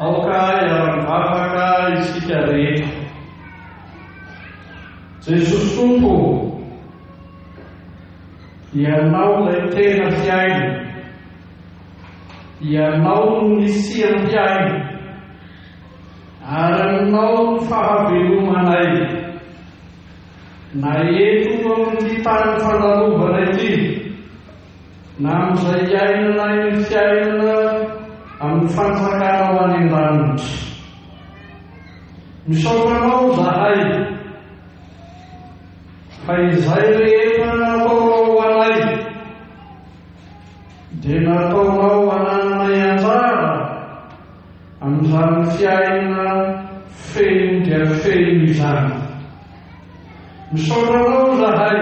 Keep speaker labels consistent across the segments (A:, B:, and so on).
A: aoka iara-mivavaka isika rehetra. Jesosy Tompo, ianao ilay tena fiaina, ianao no nisian'ny fiaina, ary aminao no fahavelomanay. Na eto amin'ity tany fanalovana ity, na amin'izay iainana ny fiainana amin'ny fanjakana ho any an-danitra. Misaotranao zahay, fa izay rehetra nataonao ho anay, dia nataonao hanananay anjara amin'izany fiainana feno dia feno izany. Misaotranao zahay,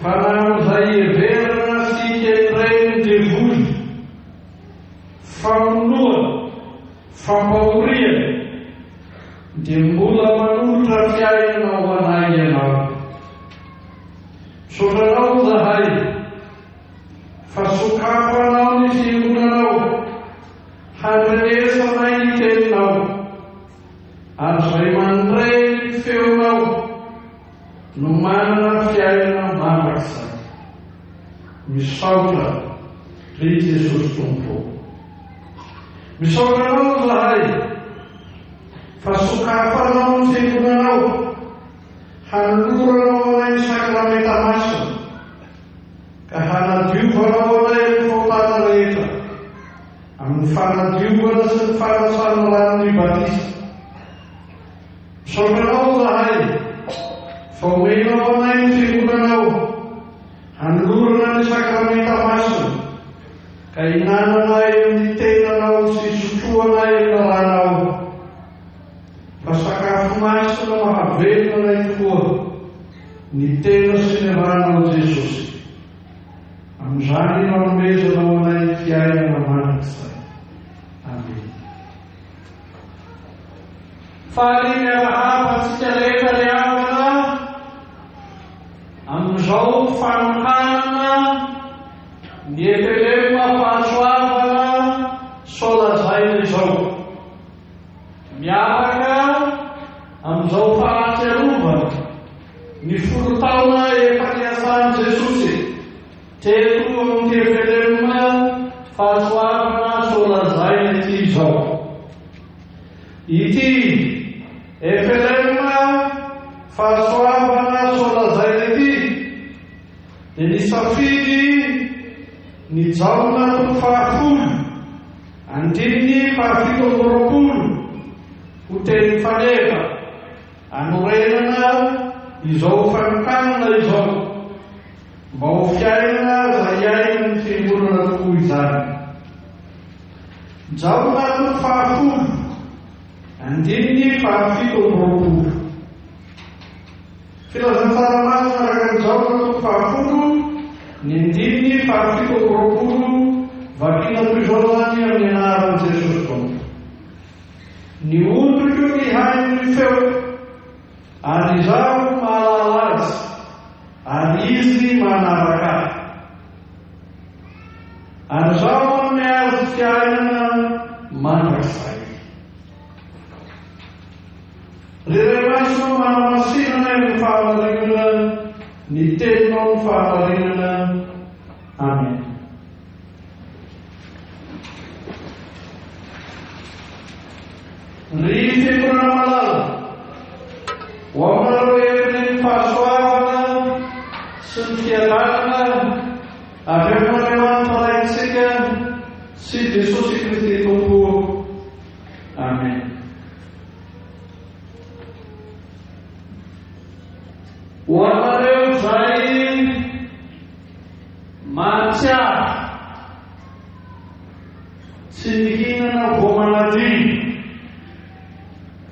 A: fa na amin'izay heverina sy ketreny devoly, famonoa, fampahoriana, dia mbola manolotra fiainana ho anay ianao. Misaotranao zahay, fa sokafanao ny fiangonanao, handrenesanay ny teninao, ary izay mandray ny feonao no manana fiainana mandrakizay. Misaotra ry Jesosy Tompo. Misaotranao zahay, fa sokafanao ny fiangonanao, hanoloranao anay ny sakramenta masina, ka hanadiovanao anay ny faotana rehetra amin'ny fanadiovana sy ny fanasana ranon'ny batisa. Misaotranao zahay, fa omenao anay ny fiangonanao, hanolorana ny sakramenta masina, ka hinananay amin'ny tenanao sy sotroanay ny ranao. Fa sakafo masina mahavelona nay tokoa ny tena sy ny ranao Jesosy. Amin'izany nanomezanao anay ny fiainana mandrakizay. Amen. Faly miarahabatsika rehetra ry havana amin'izao fanankanana ny efelema fahasoavana solazaina izao. Miaraka amin'izao fahatsiarovana ny 10 taona efa niasan'i Jesosy teto amin'ny efelema fahasoavana solazaina ity izao. Ity efelema fahasoavana solazaina ity dia nisafidy ny jaona toko 10 andininy 17 ho teny faneva anorenana izao fanankanana izao mba ho fiainana izay aina ny fiangonana tokoa izany. Jaona toko 10 andininy 17. Filazantsara masina araka ny jaona toko 10 ny andininy 17 vakina toizao zany amin'ny anaran'i Jesosy Tompo. Ny ondriko ny haino ny feo, ary izaho mahalala azy, ary izy manaraka ahy. Ary izaho manome azy fiainana mandrakizay. Ry masina manamasinana ny fahamarinana, ny teninao ny fahamarinana. Amen. Ry fiangonana malala ho aminareo efin'ny fahasoavana sy ny fialanana avy aminareo antoraintsika sy Jesosy Kristy Tompo. Amen. Ho anareo izay mahatsiaro tsy mihinana voamanadiny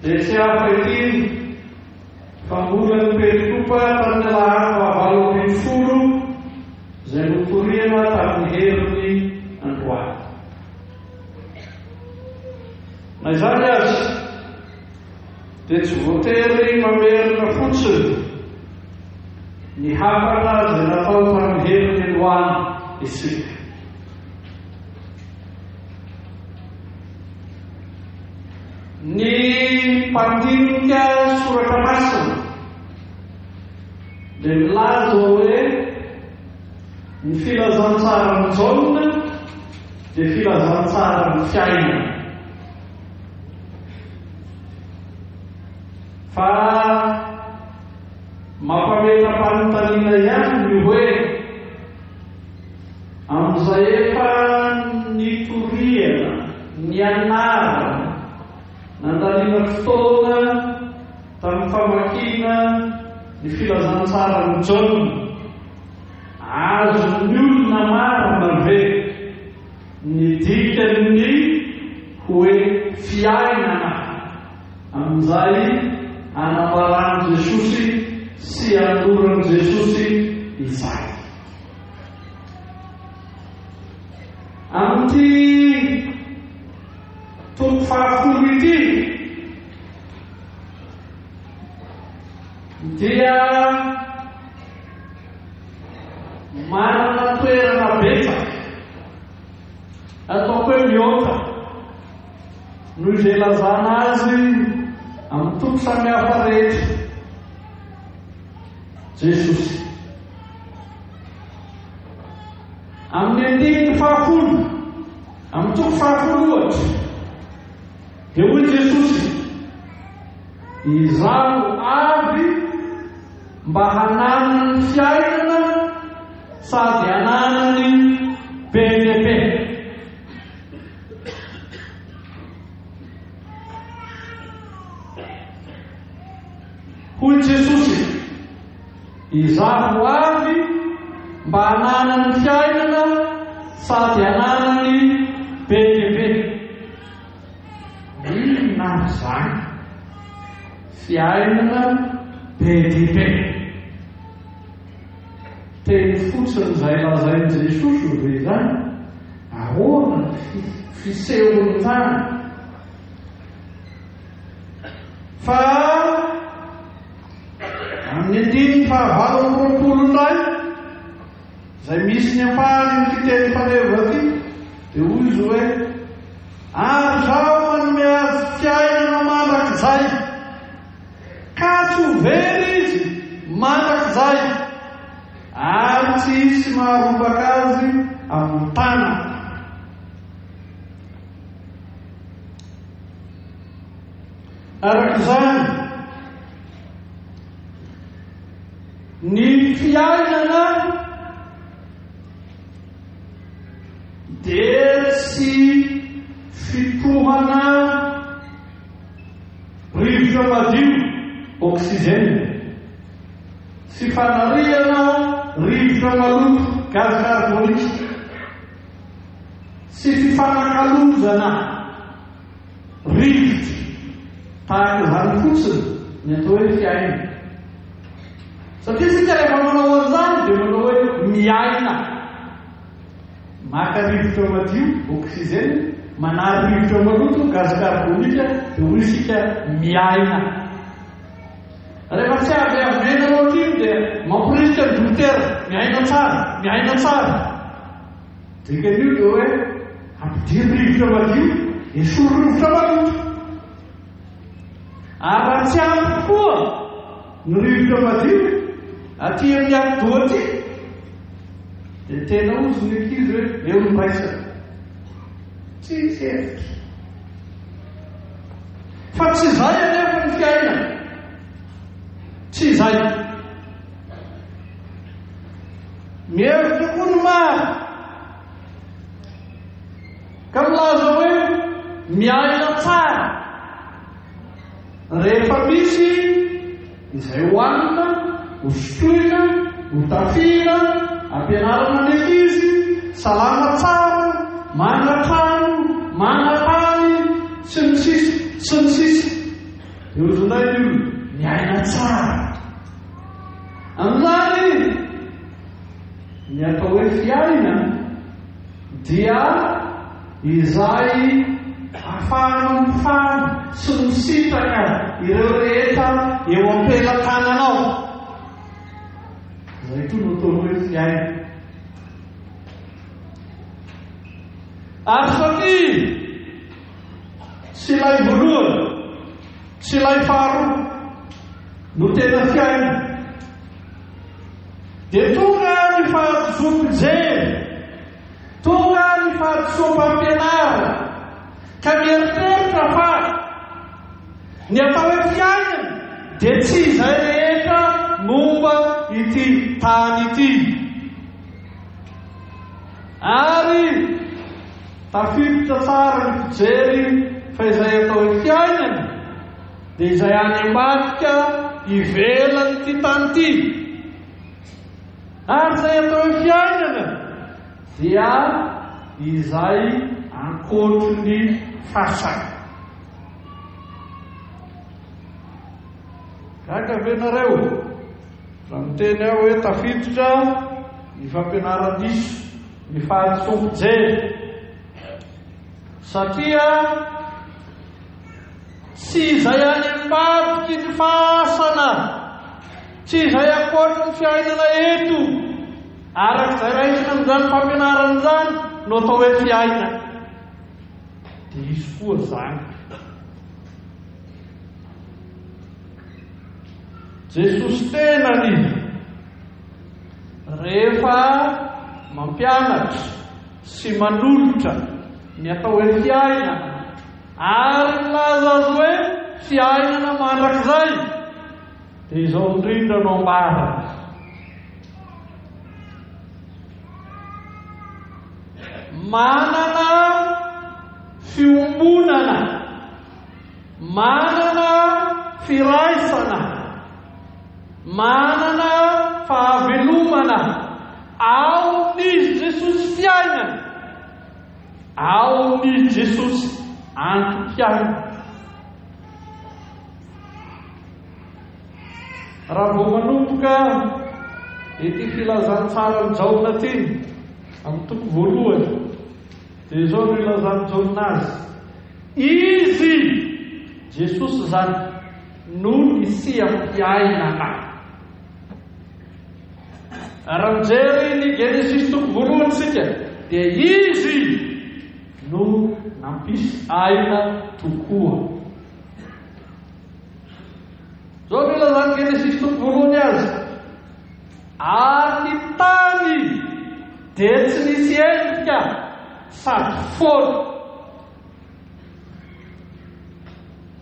A: dia tsy hafa ity fa mbola ny perikopa tamin'ny Alahady 20 izay notoriana tamin'ny herin'ny androany. Na izany azy dia tsy voatery mamerina fotsiny ny hafana izay natao tamin'ny herin'ny androany isika. ny mpandinika soratra masina dia milaza hoe ny filazantsara ny jauna dia filazantsara ny fiaina. Fa mampametra-panontaniana ihany ny hoe amin'izay efa nitoriana, nianarana, nandaniana fotoana tamin'ny famakiana ny filazantsara ny jauna, azon'ny olona marina ve ny dikany hoe fiainana amin'izay anambarany Jesosy sy andorany Jesosy izay. Amin'ity toko fahafolo ity dia manana toerana betsaka ataoko hoe mihoatra noho izay lazana azy amin'ny toko samihafa rehetra. Jesosy amin'ny andininy fahafolo amin'ny toko fahafolo ohatra dia hoy Jesosy: izaho avy mba hananana ny fiainana sady hananany be dia be. Hoy Jesosy: izaho avy mba hananana ny fiainana sady hananany be dia be. Inona izany fiainana be dia be? Teny fotsiny izay lazainy Jesosy ve izany? Ahoana fisehony izany? Fa amin'ny andininy fahavalo amby roapolo indray izay misy ny ampahany ny fiteny faneva ity dia hoy izy hoe: ary zaho manome azy fiainana mandrakizay, ka tsy ho very izy mandrakizay, ary tsy hisy maharombaka azy amin'ny tana. Arak'izany ny fiainana dia sy fitohana rivotra madio oksizena, sy fanariana rivotra maloto gaz carbonique, sy fifanakalozana rivotra tahaka izany fotsiny ny atao hoe fiainana. Satria sika rehefa manao an'izany dia manao hoe miaina, maka rivotra madio oksizena, manary rivotra maloto gaz carbonique, dia hoy isika miaina. Rehefa tsy avy avena loatra iny dia mampirisika ny dokotera: miaina tsara, miaina tsara. Dikan'io dia hoe ampidiry rivotra madio, esory rivotra maloto. Ary raha tsy ampy koa ny rivotra madio aty amin'ny ati-doha aty dia tena ozy ny ankizy hoe eo ny raisana, tsy hisy hevitra. Fa tsy izay anefa ny fiainana, tsy izay. Mihevitra koa ny maro ka milaza hoe miaina tsara rehefa misy izay hohanina, hosotroina, hotafina, ampianarana ny ankizy, salama tsara, mangan-trano, mangan-tany, sy ny sisa, sy ny sisa. Eo izay io miaina tsara. Amin'izany ny atao hoe fiaina dia izay ahafahana mifany sy misitraka ireo rehetra eo am-pelatananao. Izay koa no atao hoe fiaina. Ary satria sy ilay voalohany sy ilay faharoa no tena fiaina. Dia tonga ny fahadisom-pijery, tonga ny fahadisom-pampianarana, ka mieritreritra fa ny atao hoe fiainana dia tsy izay rehetra momba ity tany ity. Ary tafiditra tsara ny fijery fa izay atao hoe fiainana dia izay any ambadika ivelany ity tany ity. Ary izay atao hoe fiainana dia izay ankotry ny fasana. Gaga venareo raha miteny aho hoe tafiditra ny fampianara-diso, ny fahadisom-pijery, satria tsy izay any ambadiky ny fasana, tsy izay ankotry ny fiainana eto, arak'izay raisina amin'izany fampianarana izany no atao hoe fiainana. Dia izy koa zany Jesosy tenany rehefa mampianatra sy manolotra ny atao hoe fiainana ary milaza azy hoe fiainana mandrakizay dia izao indrindra no ambarana: manana fiombonana, manana firaisana, manana fahavelomana ao ny Jesosy fiainana, ao ny Jesosy antom-piainana. Raha vao manomboka ity filazantsara ny jaona ty amin'ny toko voalohany dia izao no ilazany jaona azy: izy Jesosy zany no nisiam-piainana. Raha mijery ny Genesis toko voalohany sika dia izy no nampisy aina tokoa. Zao no ilazany Genesis toko voalohany azy: ary ny tany dia tsy nisy endrika sady foana.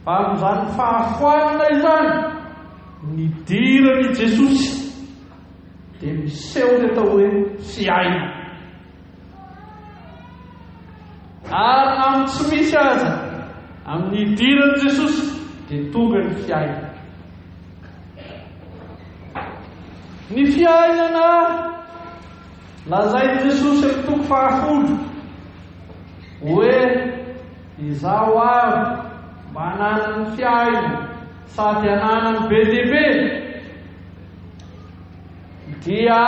A: Fa amin'izany fahafoanana izany nidiran'i Jesosy dia miseho ny atao hoe fiaina. Ary amin'ny tsy misy aza amin'ny idiran'i Jesosy dia tonga ny fiaina. Ny fiainana lazain'i Jesosy amin'ny toko 10 hoe izaho avy mba hananany fiaina sady hananany be dia be, dia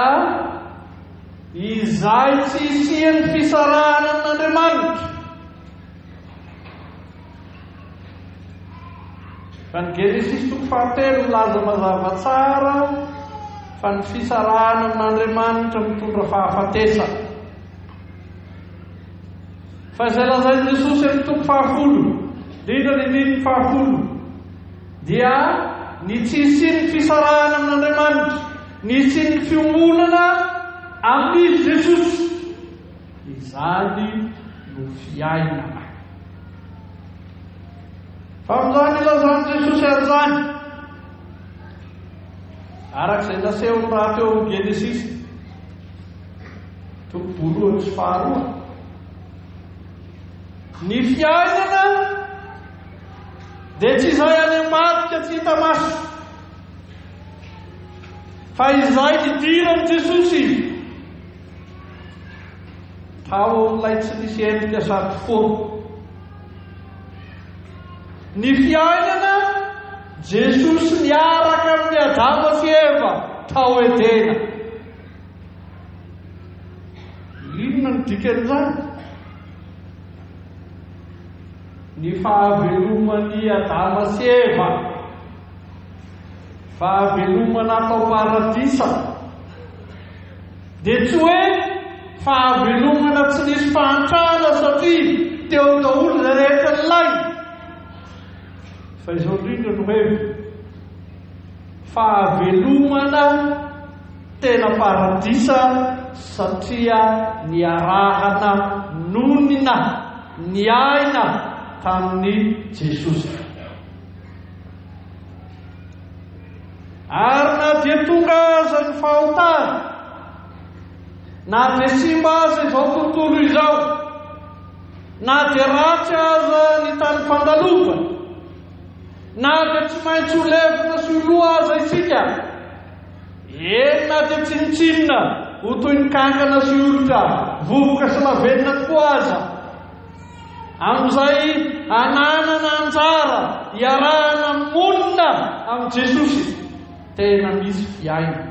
A: izay tsy isian'ny fisarahana amin'Andriamanitra. Fa ny Genesis toko 13 milaza mazava tsara fa ny fisarahana amin'Andriamanitra mitondra fahafatesana. Fa izay lazain'i Jesosy amin'ny toko 10, indrindra 10 dia ny tsy isian'ny fisarahana amin'Andriamanitra, ny isian'ny fiomonana amin'izy Jesosy, izany no fiainana. Fa amin'izany ilazany Jesosy an'izany arak'izay naseho ny raha teo amin'ny Genesis toko 1:2, ny fiainana dia tsy izay any ambadika tsy hita maso, fa izay nidiran'i Jesosy tao amin'ilay tsy nisy endrika sady foana. Ny fiainana Jesosy niaraka amin'ny Adama sy Eva tao Edena. Inona ny dikan'izany? Ny fahaveloman'i Adama sy Eva, fahavelomana atao paradisa, dia tsy hoe fahavelomana tsy nisy fahantrana satria teo daholo izay rehetra nilay, fa izao indrindra no hoe fahavelomana tena paradisa satria niarahana nonina ny aina tamin'ny Jesosy. Ary na dia tonga aza ny fahotana, na dia simba aza izao tontolo izao, na dia ratsy aza ny tany fandalovana, na dia tsy maintsy ho levina sy ho loa aza isika, na dia tsinitsinina ho toy ny kankana sy olotra vovoka sy mavenina tokoa aza, amin'izay ananana anjara iarahana monina amin'ny Jesosy, tena misy fiaina,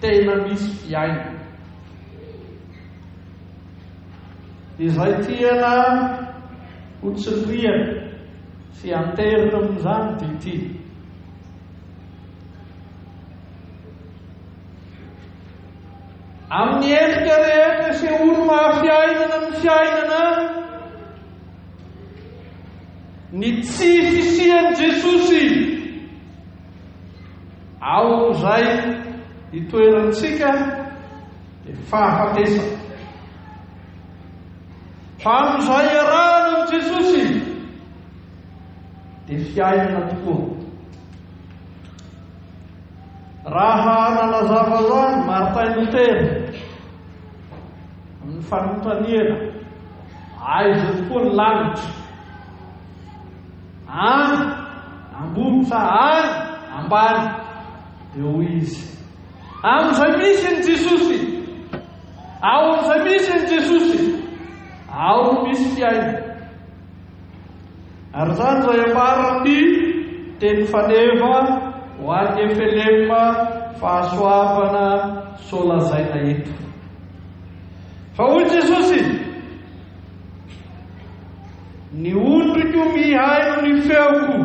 A: tena misy fiaina. Izay tiana hotsiriana sy anterina amin'izany ty. Amin'ny endrika rehetra sy olo mahafiainana ny fiainana, ny tsy fisian'i Jesosy ao izay itoerantsika dia fahafatesana. Fa amin'izay iarahana amin'i Jesosy dia fiainana tokoa. Raha nanazava izany Martin Luther amin'ny fanontaniana, aiza tokoa ny lanitra? Any ambony sa any ambany? Dia hoy izy, amin'izay misy ny Jesosy, ao amin'izay misy ny Jesosy, ao misy fiaina. Ary zany izay ambaran'ny teny faneva ho an'ny Efelema fahasoavana solazaina eto. Fa hoy Jesosy, ny ondriko mihaino ny feoko,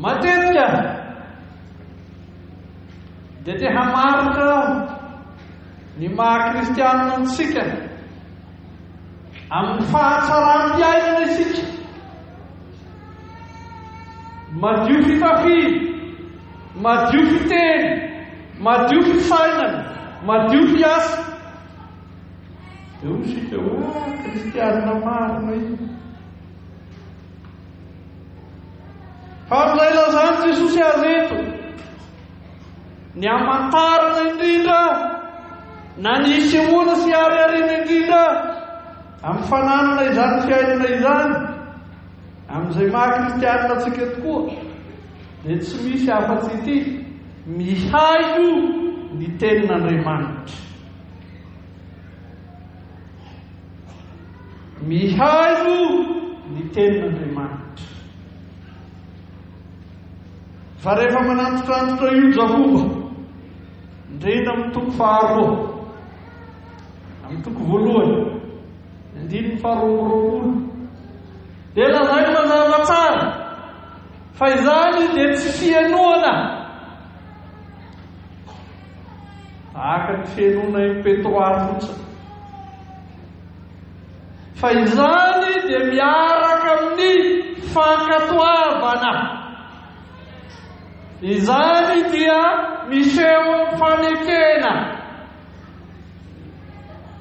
A: matetika dia te hamaritra ny maha-kristianina antsika amin'ny fahatsaram-piainana isika, madio fitafy, madio fiteny, madio fisainana, madio fiasa. Eo isika kristianina marina io. Fa amin'izay lazany Jesosy azy eto, ny amantarana indrindra, na ny isehoana sy ariariana indrindra amin'ny fananana izany fiainana izany, amin'izay maha-kristianina antsika tokoa, dia tsy misy afa-tsy ity: mihaino ny tenin'Andriamanitra, mihaino ny tenin'Andriamanitra. Fa rehefa manantotra io Jakoba, indrindra amin'ny toko faharoa, amin'ny toko voalohany, andininy faharoa, dia lazainy mazava tsara fa izany dia tsy fianoana tahaka ny fianoana i Petroary fotsiny, fa izany dia miaraka amin'ny fankatoavana. Izany dia miseho amin'ny fanekena.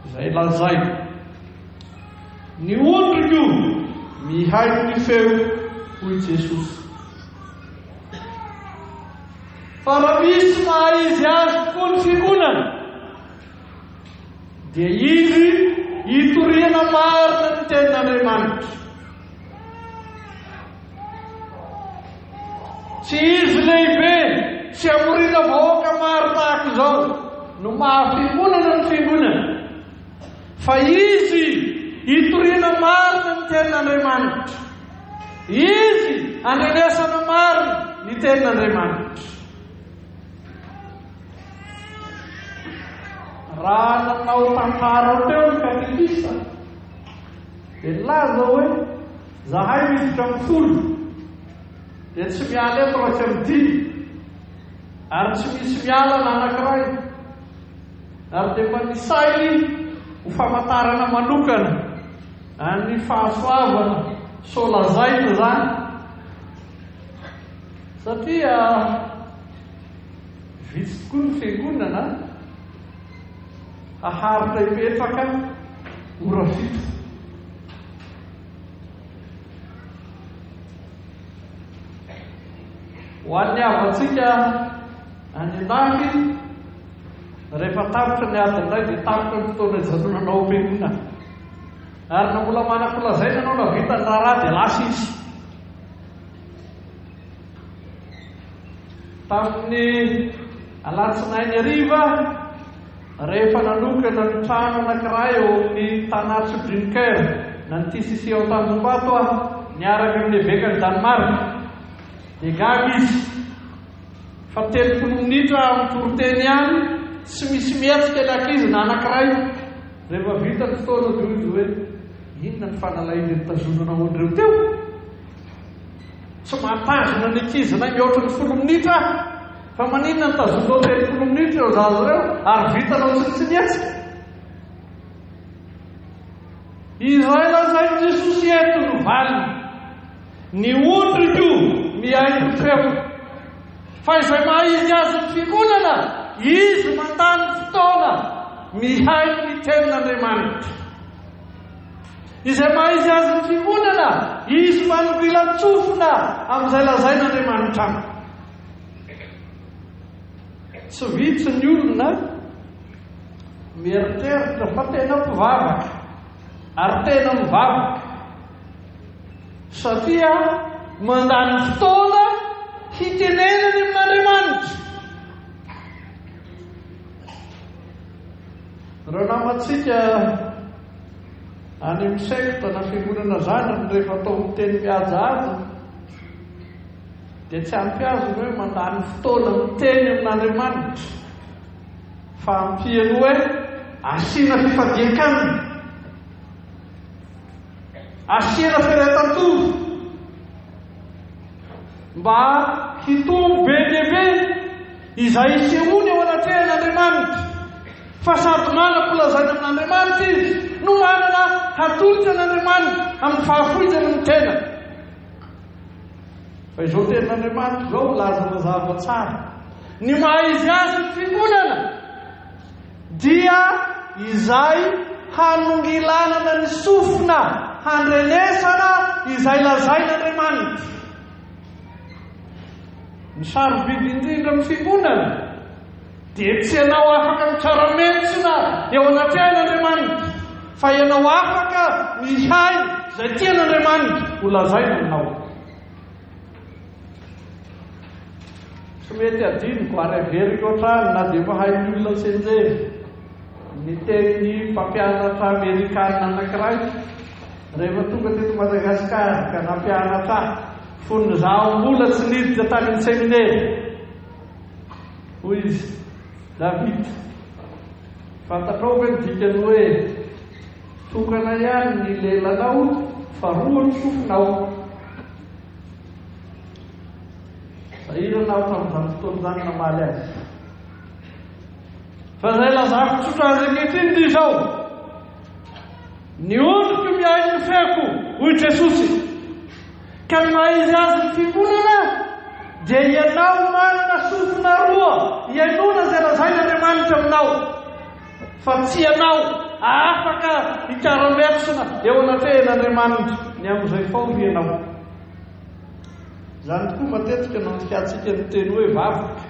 A: Izay lazay, ny ondriko mihaino ny feo hoy Jesosy. Fa raha misy maha izy azy tokoa ny fiangonana, dia izy hitoriana marina ny tenin'Andriamanitra. Tsy izy lehibe sy amorina vahoaka maro tahaka izao no mahafiangonana ny fiangonana, fa izy hitoriana marina ny tenin'Andriamanitra, izy andrenesana marina ny tenin'Andriamanitra. Raha nanao tantara teo ny katekista, dia nilaza hoe zahay miditra amin'ny folo, dia tsy miala eto raha tsy amin'ny dimy, ary tsy misy miala na anankiray. ary dia manisainy ho famantarana manokana any fahasoavana solazaina zany satria vitsy tokoa ny fiangonana haharitra hipetraka ora fito ho an'ny avatsika any an-dafy rehefa tapitra ny ady indray dia tapitra ny fotoana ijanonanao am-piangonana ary na mbola manam-pilazaina anao na vita ny raharaha dia lasa izy tamin'ny alatsinainy ariva rehefa nanokana ny trano anankiray eo amin'ny tanà Soudrinker na ny TCC ao Tanjombato niaraka amin'ny evekany Danemark dia gaga izy fa 30 minitra mitoroteny any tsy misy miatsika ny ankizy na anankiray rehefa vita ny fotoana dia izy hoe inona ny fanalainy nitazonana on'ireo teo tsy mahatazona ny ankizinay mihoatra ny 10 minitra fa maninona ny tazonao 30 minitra eo zazy ireo ary vitanao tsy miatsika izay lazainy Jesosy eto ny valiny ny ondriko miaino feo fa izay maha-izy azy ny fiangonana izy mandany fotoana mihaino ny tenin'Andriamanitra izay maha-izy azy ny fiangonana izy manombilan-tsofina amin'izay lazain'Andriamanitra aminy tsy vitsy ny olona mieritreritra fa tena mpivavaka ary tena mivavaka satria mandany fotoana hitenenany amin'Andriamanitra reo namatsika any amin'ny sekta na fiangonana zany rehefa atao miteny mihajahaja dia tsy ampy azy hoe mandany fotoana miteny amin'Andriamanitra fa ampiany hoe asiana fifadian-kanina asiana firetan-toro mba hitombo be dia be izay isehoany ao anatrehan'Andriamanitra fa sady manam-pilazaina amin'Andriamanitra izy no manana hatolotra an'Andriamanitra amin'ny fahafoizany ny tena fa izao tenin'Andriamanitra izao laza mazava tsara ny maha-izy azy ny fiangonana dia izay hanongilanana ny sofina handrenesana izay lazain'Andriamanitra ny sarobidy indrindra amin'ny fiangonana dia tsy ianao afaka mitsara-mentsina eo anatrehan'Andriamanitra fa ianao afaka mihay izay tian'Andriamanitra ho lazaina aminao tsy mety adiniko ary averiko ohatrany na dia mahay ny olona senjery ny teny mpampianatra Amerikanina anankiray rehefa tonga teto Madagasikara ka nampianatra fony zaho-mbola tsy niditra tany amin'ny seminaire hoy izy David fantatrao ve ny dikany hoe tokana ihany ny lelanao fa roa ny sofinao sahiranao tamin'izany fotoana zany namaly azy fa zay lazako tsotra azy ankehitriny dia izao ny ondriko miaino ny feko hoy Jesosy ka ny maha-izy azy ny fiangonana dia ianao manana sofina roa iainona izay lazain'Andriamanitra aminao fa tsy ianao afaka hikara-metsina eo anatrehan'Andriamanitra ny amin'izay faory ianao zany tokoa matetika nantikantsika ny teny hoe vavaka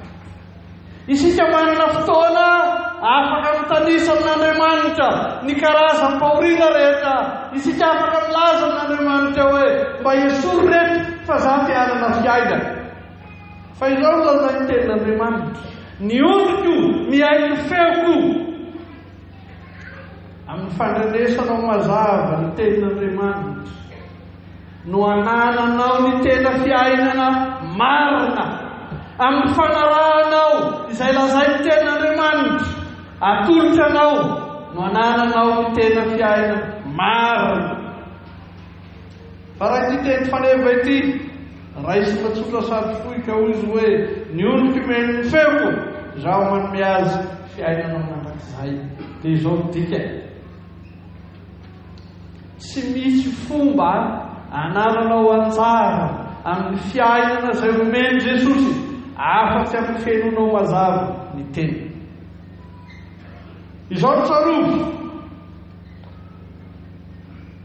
A: isika manana fotoana afaka mitanisa amin'Andriamanitra ny karazam-paoriana rehetra isika afaka milaza amin'Andriamanitra hoe mba esory rehetra fa za fianana fiaina fa izao lazay ny tenin'Andriamanitra ny ondriko miaino feoko amin'ny fandrenesanao mazava ny tenin'Andriamanitra no anananao ny tena fiainana marina amin'ny fanarahanao izay lazay ny tenin'Andriamanitra atolotranao no anananao ny tena fiainana marina fa raha ity teny faneva ity raisy matsotra sady foy ka hoy izy hoe ny ondriko miaino ny feoko zaho manome azy fiainana amin'Andriamanitra zay. Dia izao dika tsy misy fomba anananao anjara amin'ny fiainana izay omeny Jesosy afa-tsy amin'ny fiainonao mazava ny teny. Izao no tsarovy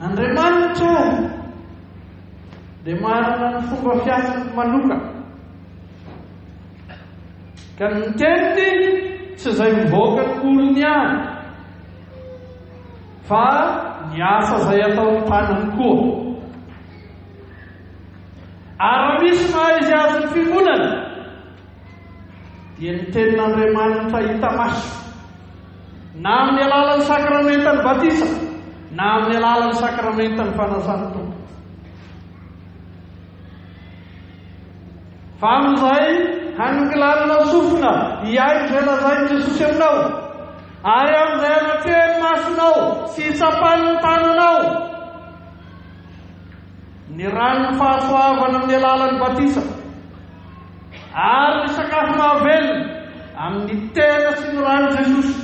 A: Andriamanitra dia manana ny fomba fiasany manoka, ka ny teniny tsy izay mivoaka ny olony ihany, fa ny asa izay ataony tanany koa. Ary misy maha izy azy ny fimonana dia ny tenin'Andriamanitra hita maso, na amin'ny alalan'ny sakramentany batisa, na amin'ny alalan'ny sakramentany fanasany tompo. Fa amin'izay hanokilanana sofina hiaino izay lazainy Jesosy aminao, ary amin'izay anateny masonao sy hitsapan'ny tananao ny ranony fahasoavana amin'ny alalan'ny batisa, ary ny sakafo mahavelona amin'ny tena sy ny rano Jesosy.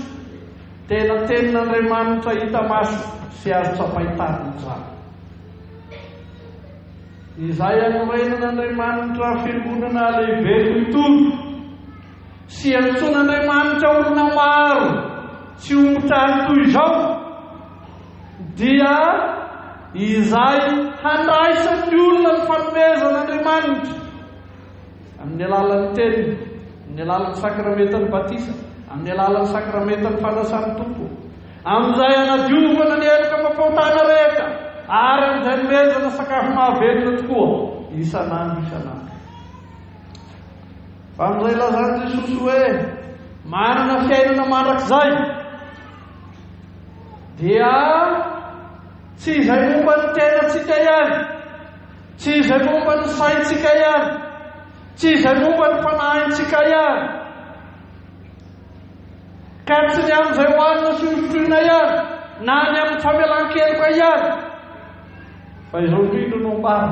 A: Tena tenin'Andriamanitra hita maso sy azo tsapahitaniny izany. Izay anorenan'Andriamanitra fiangonana lehibe tontolo sy antson'Andriamanitra olona maro tsy ombotrany toy izao, dia izay handraisan'ny olona ny fanomezan'Andriamanitra amin'ny alalan'ny teny, amin'ny alalan'ny sakramentany batisa, amin'ny alalan'ny sakramentany fanasany tompo, amin'izay anadiovana ny eloka mampahotana rehetra, ary amin'izay nomezana sakafo mahavelona tokoa isanandro isanandro. Fa amin'izay lazany Jesosy hoe manana fiainana mandrakizay, dia tsy izay momba ny tenantsika ihany, tsy izay momba ny saintsika ihany, tsy izay momba ny fanahintsika ihany, ka tsy ny amin'izay hoanina sy hosotroina ihany, na ny amin'ny famelan-keloka ihany, fa izao indrindra no ambara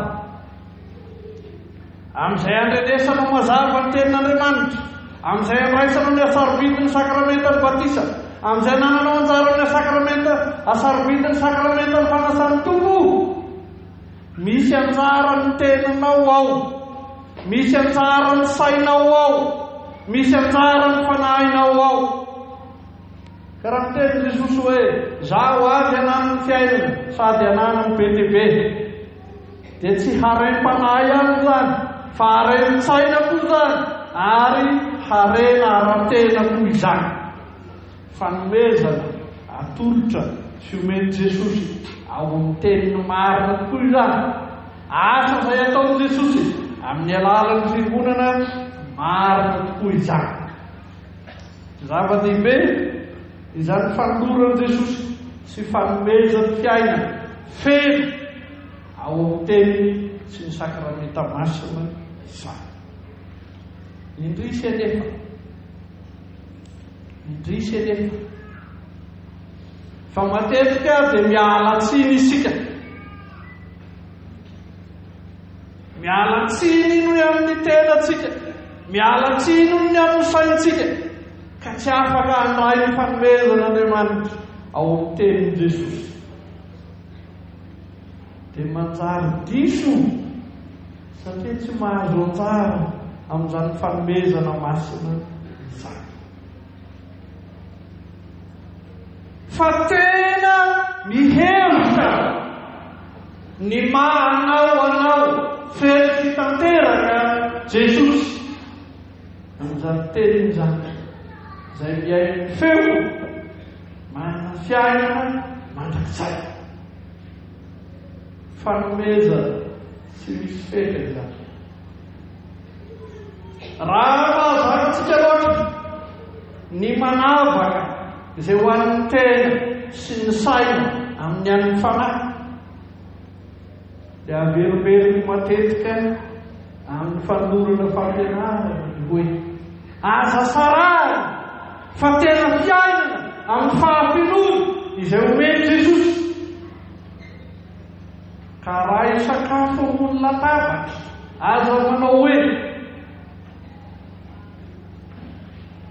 A: amin'izay andrenesana mazava ny tenin'Andriamanitra, amin'izay andraisana ny asarobidiny sakramentany batisa, amin'izay nananao anjara ny asarobidiny sakramentany fanasany tompo. Misy anjara ny tenanao ao, misy anjara ny sainao ao, misy anjara ny fanahinao ao. Karaha miteny Jesosy hoe zaho avy ananany fiainana sady ananany be dia be, dia tsy harem-panahy ihany zany, fa harem-tsaina koa zany, ary harena ara-tena koa izany. Fanomezana atolotra sy omeny Jesosy ao amin'ny teniny marina tokoa izany. Asa izay ataony Jesosy amin'ny alalan'ny fiangonana marina tokoa izany. Zava-dehibe izany fanolorany Jesosy sy fanomezany fiainana feno ao amin'ny teniny sy ny sakramenta masina izany. Indrisy anefa, indrisy anefa, fa matetika dia miala tsiny isika, miala tsiny noho amin'ny tenatsika, miala tsiny noho amin'ny saintsika, ka tsy afaka handray ny fanomezan'Andriamanitra ao amin'ny tenin' Jesosy. Dia manjary diso satria tsy mahazo anjara amin'izany fanomezana masina izany. Fa tena mihevitra ny mahanao anao fety fitanteraka Jesosy amin'izany teniny izany, izay miaino feo, manana fiainana mandrakizay, fanomezana sy misy fety izany. Raha mahazakatsika loatra ny manavaka izay ho an'ny tena sy ny saina amin'ny an'ny fanahy, dia averimberiny matetika amin'ny fanorana fampianarana hoe aza sarary fa tena fiainana amin'ny fahafinoana izay omeny Jesosy. Ka raha isakafo ambony latabatra aza manao hoe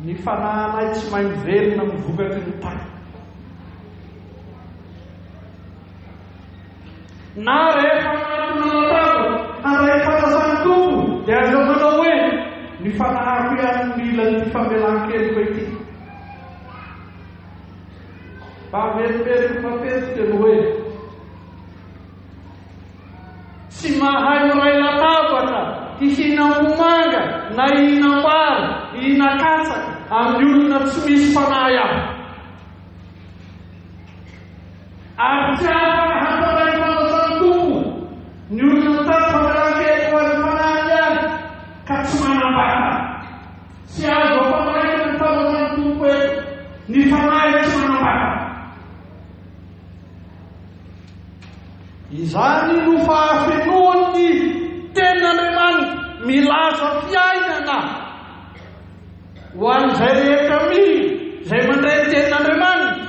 A: ny fanahinay tsy mahay mivelona mivokatry ny tany. Na rehefa anatin'alatava aray fanasany tompo dia aza manao hoe ny fanahako ihany mila ny famelan-keliko ity. Famerimberiko mapetiko no hoe tsy mahay miray latabatra hihinam-pomanga na hihinam-bary, hihina-katsaka amin'ny olona tsy misy fanahy ahy. Ary tsy afaka hamparay fanasany tompo ny olona tany famelan-keliko ho an'ny fanahy ihany ka tsy manambaka. Tsy azo ampamaray ny fanasany tompo eto ny fanahy tsy manambaka. Izany no fahafenoan'ny tenan'Andriamanitra milaza fiainana ho an'izay rehetra izay mandray tenan'Andriamanitra,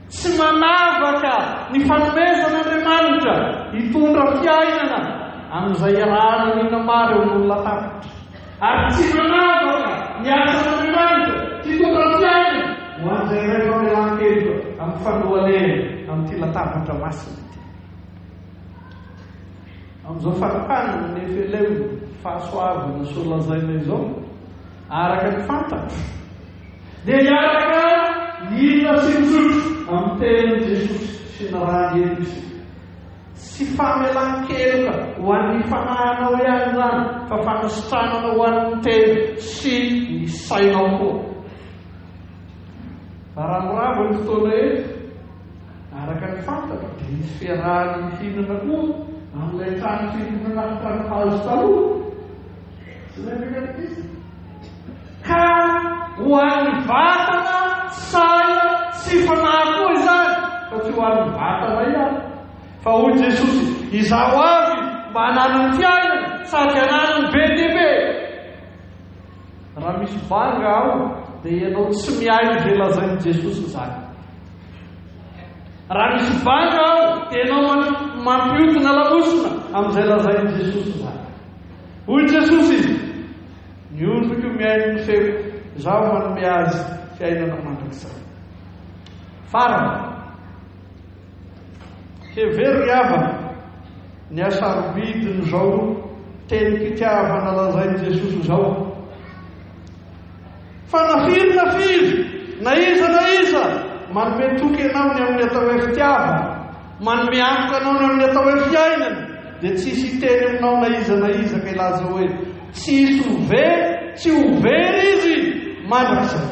A: tsy manavaka ny fanomezan'Andriamanitra hitondra fiainana amin'izay arahana minamary eo amin'ny latabatra, ary tsy manavaka ny asan'Andriamanitra hitondra fiainana ho an'izay iray famelan-keliko amin'ny fanohanena amin'ity latabatra masina ity. Amin'izao farakana ny Efileo fahasoavana solazaina izao araka ny fantatra dia hiaraka hina sy misotro amin'ny tenin'i Jesosy sy ny raha Jesosy. Tsy famelan-keloka ho an'ny fanahinao ihany zany fa fanasitranana ho an'ny teny sy ny sainao koa. Rahamorava ny fotoana eto araka ny fantatra dia misy fiarahana mihinana koa amin'ilay trano fihinana tranohazo taloha. Ka ho an'ny vatana, saina sy fanahy koa izany, fa tsy ho an'ny vatana ihany. Fa hoy Jesosy, izaho avy mba hananany fiainana sady hananany be dia be. Raha misy banga aho dia ianao tsy mihay izay lazain'i Jesosy izany. Raha misy banga aho dia ianao mampiodina lamosina amin'izay lazain'i Jesosy izany. Hoy Jesosy, ny ondriko miaino ny feo, izaho manome azy fiainana mandrakizay. Farany hevery havana ny asarobidiny izao teny kitiavana lazain'i Jesosy izao. Fa nafiry na iza manome toky ianao ny amin'ny atao hoe fitiavana, manome antoka anao ny amin'ny atao hoe fiainana, dia tsisy teny aminao na iza ka ilaza hoe tsy hovery izy mandrakizay.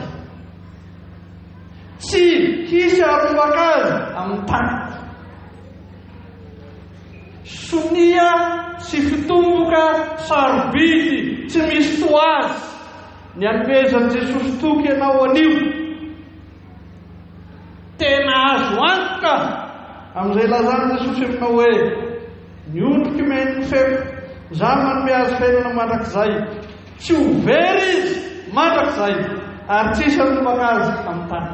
A: Tsy hisy arobaka azy amin'ny tany. Sonia sy fitomboka sarobidy tsy misy toazy ny anomezan'i Jesosy toky ianao anio. Tena azo antoka amin'izay lazan'i Jesosy aminao hoe ny ondriky miaino ny feo, izaho manome azy fiainana mandrakizay. Tsy hovery izy mandrakizay ary tsisy arobaka azy amin'ny tany.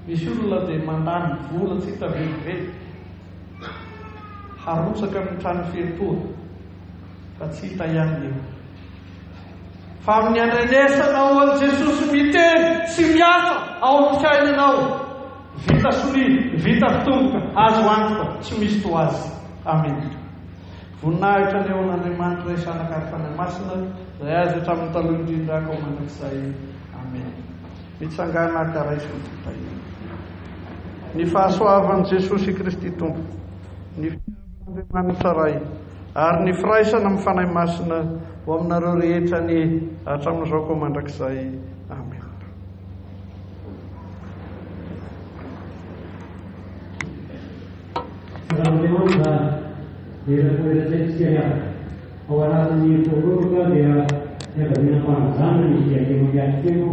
A: Misy olona dia mandany vola tsy hita vetivety, harotsaka amin'ny trano fiatoana fa tsy hita ihany eo. Fa amin'ny andrenesanao an'i Jesosy miteny sy miasa ao amin'ny fiainanao, vita sonia, vita fitomboka, azo antoka, tsy misy toazy. Amen. Voninahitra ny eo an'Andriamanitra isanaka ary fanahy-masina izay azy hatramin'ny taloha indrindra ka ho mandrakizay. Amen. Mitsangana akaraisy ny fotahina. Ny fahasoavan'i Jesosy Kristy Tompo, ny fiavan'Andriamanitra Ray, ary ny firaisana amin'ny fanahy masina ho aminareo rehetra ny hatramin'izao koa mandrakizay. Amen.
B: Ao anatin'ny toroka dia fiaviana fanajana ny diakemo diakemo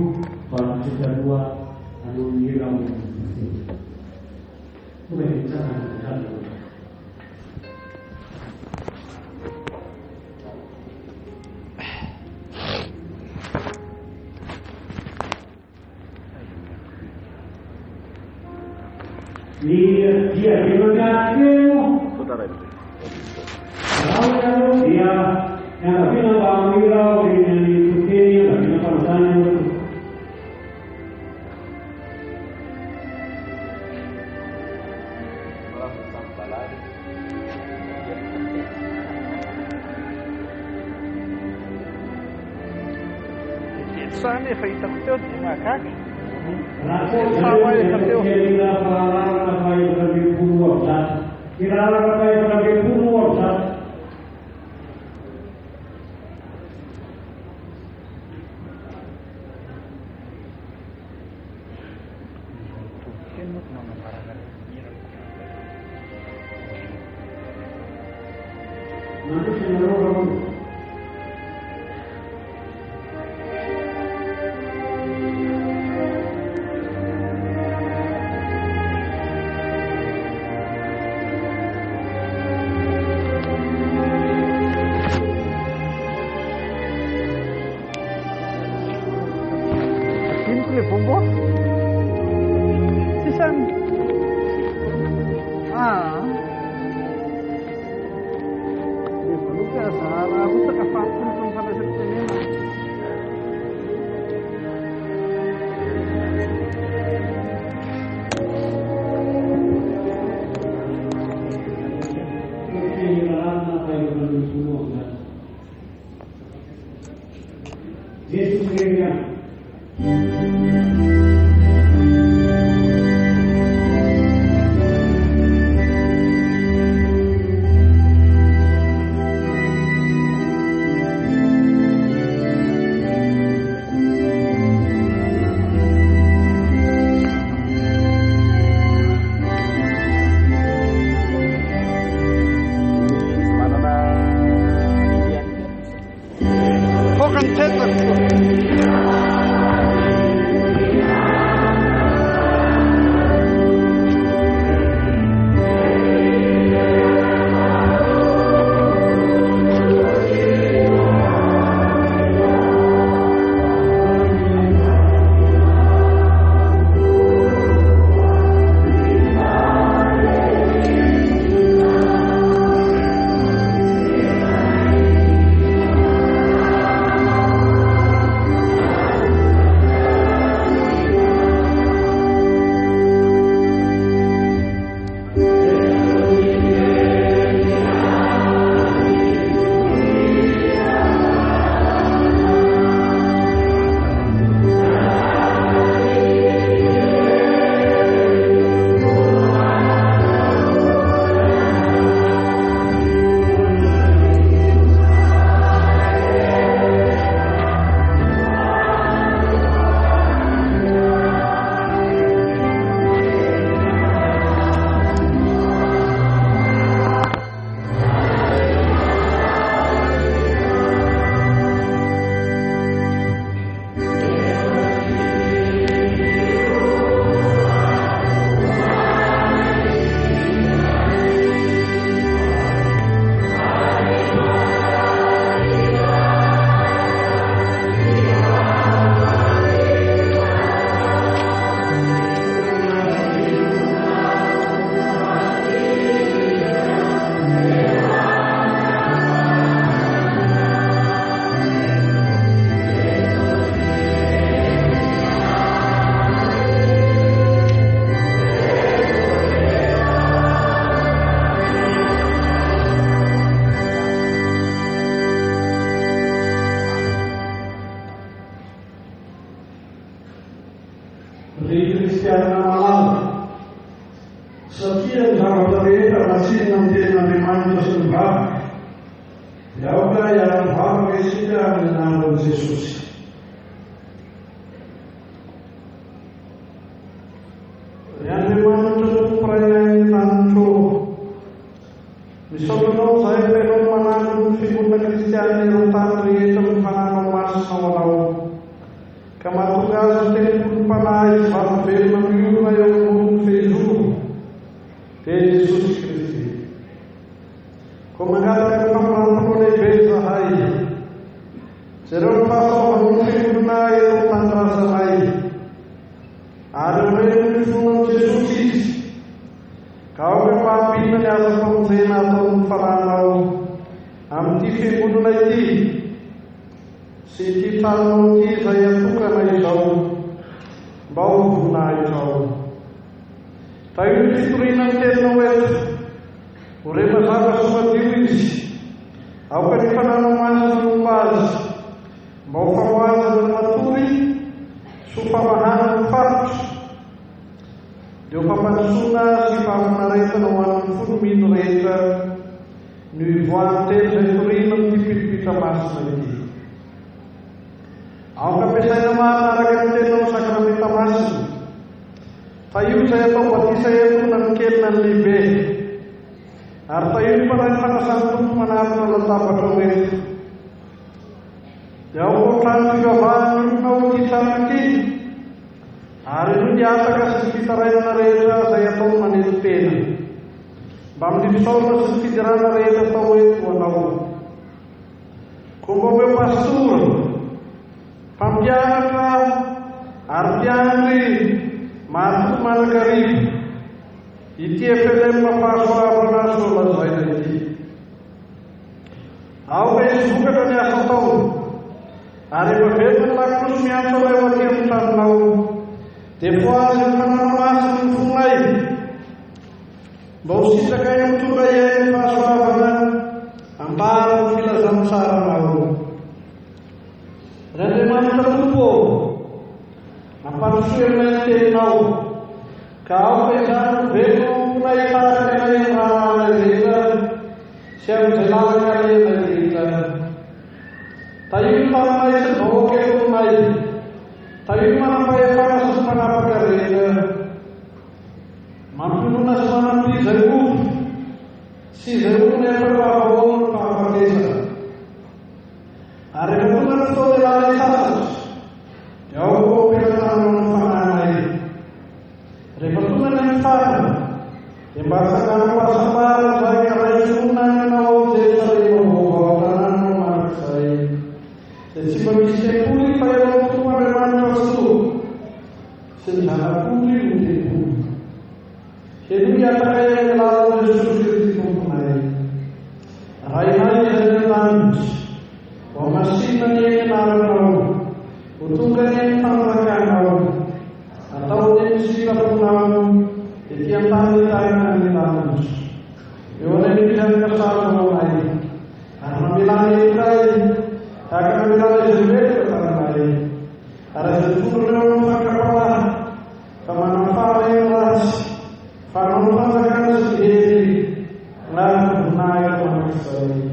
B: fanatitaloha anony ramo. Dia yang tapi nampak mengira yang diikuti, tapi nampak sana itu.
C: Sana foi takut makak.
B: Sama itu kira para pakai berbagai puluh orang, kira pakai berbagai puluh orang. Nanti senang.
C: Bumbu sisan dia perlu ke sana aku tak kapatkan sampai seperti ini
B: Yesus sendirinya.
A: Cristiana malam sekian sahabat kita masih nanti mantu sembah jauhlah yang hamba sudah mengenal Yesus yang dimantu perayaan nantu misalnya saya belum mengenal figur Kristiani yang tadi itu mengenal mas awal Kamatugas tem panai fazil mamiu yang feiju de Jesus Cristo. Como agora que falamos por vez aí. Serão passo amin'ity fiangonana ity sy ity tanao ity izay atokana izao mba ho voninahitra izao. Da io ny fitoriana ny teninao eto ho rehefa zava sy madio izy aoka ny fananao masina momba azy mba ho famoazana ny matory sy ho famahana ny farotra dia ho fampandrosoana sy faminaretana ho an'ny folomino rehetra ny ivoan'ny teny izay toriana amin'ity pilipitra masina ity. Aoka ampiasaina manaraka ny tenao sakramenta masina fa io izay atao batisa eto na ny kely na ny lehibe ary fa io ny fanasany tompo manarina latabatra ho eto dia ao ohatrany fivavahana olonao ity trano ity ary io ny ataka sy ny fitarainana rehetra izay atao manetitena mba amin'ny fisaorana sy ny fidirana rehetra atao eto anao. Komba hoe pastora mpampianatra ary mpianatry matoky manakarivo ity FLM fahasoavana so lazaina ity. Aoka izy vokatra ny asa atao ary efa vetiny lakosy miantso ao eo aty amin'ny tranonao dia foazy ny fanana masina ny fonay mba ho sitraka eny tonga eny fahasoavana ambara ny filazana saranao. Randriamanitra tompo ampanosoerina ny teninao ka aoka izany velona itaraka eny raha rehetra sy amin'izay lalana ela rehetra. Ta io ny tananay sy vahoaka etonay, ta io ny manam-pahefana sy ny manapaka rehetra, mampinoana sy manampi izay olo sy izay olona efa pahavahoana ny fahafatesana. Ary rehefa tonga ny fotoana ialana sasatra dia ao koa ampiasanao ny fananay. Rehefa tonga ny mitana dia mba sakana pahasambarana izay karaisoana aminao Jerusalema vaovao tanàna manak'izay dia tsy mba misy tempoly fa eo amin'ny tompoandriamanitra soa sy ny zanak'olona no tempoly. Eno hiataka eny ny lalana Jesosy Kristy tomponay. Rainay izay ny lanitra ho masinina ny eny anaranao ho tonga ny eny famarakanao atao eny silafonao ety an-tany taina ny lanitra eo anay mpizanikasarao anay ary mamelana iray tahaka namelana Elisabety tananay ary izay fononao ny fankapalahy fa manafara eny ratsy fa manofazakana sy hery na voninahitra manak'izay.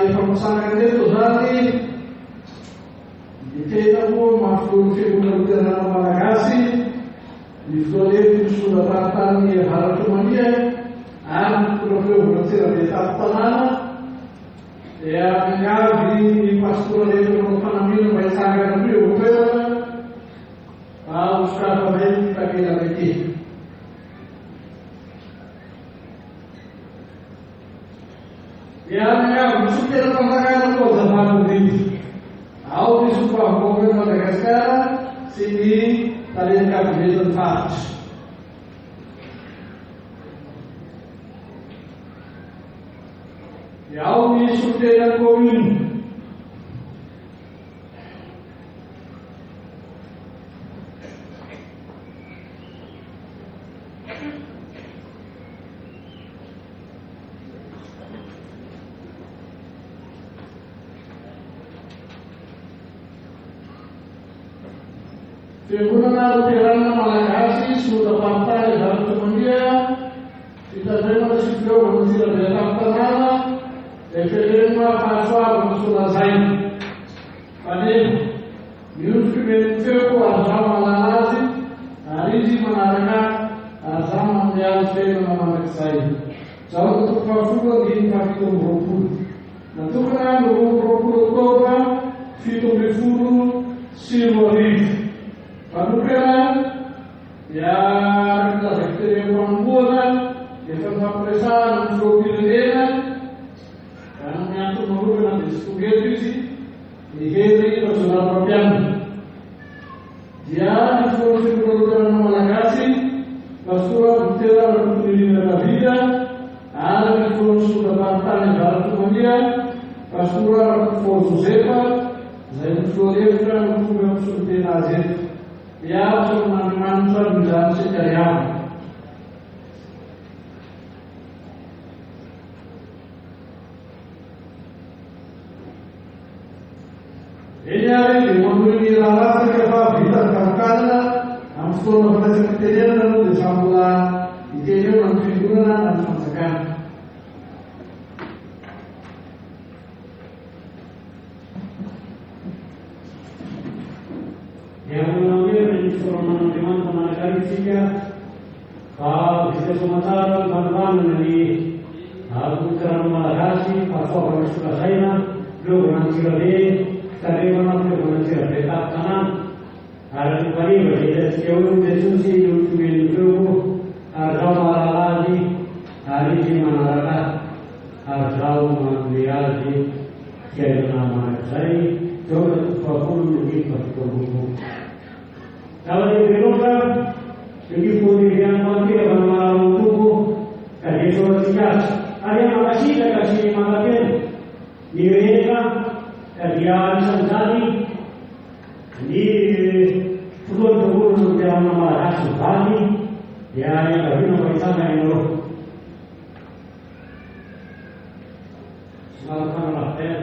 A: Efa masaka teto zany Tribunal Malagasy escolher sulla trattani haratumalia anche proprio una sera di tattanana e a mingavi di pastura dentro un panamino vai sagara più per a uscata venti perché la vedi e a mingavi supera pagare cosa fanno di ao di supra governo Madagascar sini kalian kabinetun fat. Yau ni sudah komin. Tribunal Malagasy sudah partai dalam kemudian kita terima resiko berhasil datang tanah referendum pasal sudah zain pada Yusuf bin Feko azam Malagasy hari ini menarikkan azam yang saya nama saya jauh untuk pasal di Pakistan berpuluh nanti kan berpuluh tahun fitur berpuluh silverit Panukeran ya kita sektor pembuatan kita sampai pilihnya karena yang itu menurut nanti sebagai visi ini personal program dia disuruh Tribunal Malagasy pastura bicara untuk dirinya vida ada disuruh sudah partai dalam kemudian pastura untuk Josefa saya disuruh untuk mensuruh Nazir ya teman-teman berjalan sejarah. Ini hari ini memiliki lalat sekepa bitar karena amsul pada sekretariat dan disambulan ide menunjukkan dan masakan.
B: Yang mengambil instrumen teman-teman Malaysia, kalau kita sementara teman-teman dari Tribunal Malagasy, pasal sudah saya, belum mengajar deh, tadi mana belum mengajar tetap kanan, ada kembali berbeda sejauh diskusi untuk mendukung Tribunal Malagasy, hari ini mana Tribunal Malagasy, Tribunal Malagasy, coba untuk menjadi perhukum. Kalau di Eropa, jadi pemilihan menteri akan malam tubuh, dari sosial, ada yang masih kasih makanan, di Amerika, dari Arab Saudi, di turun yang nama Arab Saudi, ya yang kami nampak sana yang loh. Selamat ya.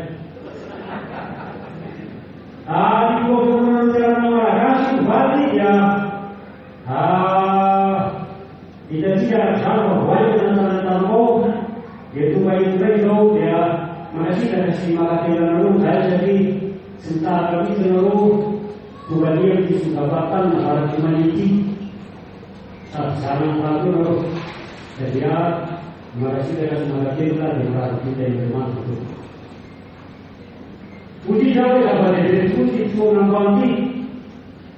B: Di Tribunal Malagasy Bali ya tidak tidak sama wajib dan tamu yaitu baik itu ya masih ada si Malagasy lalu saya jadi sebentar kami lalu bukan dia disebabkan para humanity sama satu lalu jadi ya Malagasy dengan Malagasy lah yang kita yang masuk. Puji jauh dapat diskusi soal banti,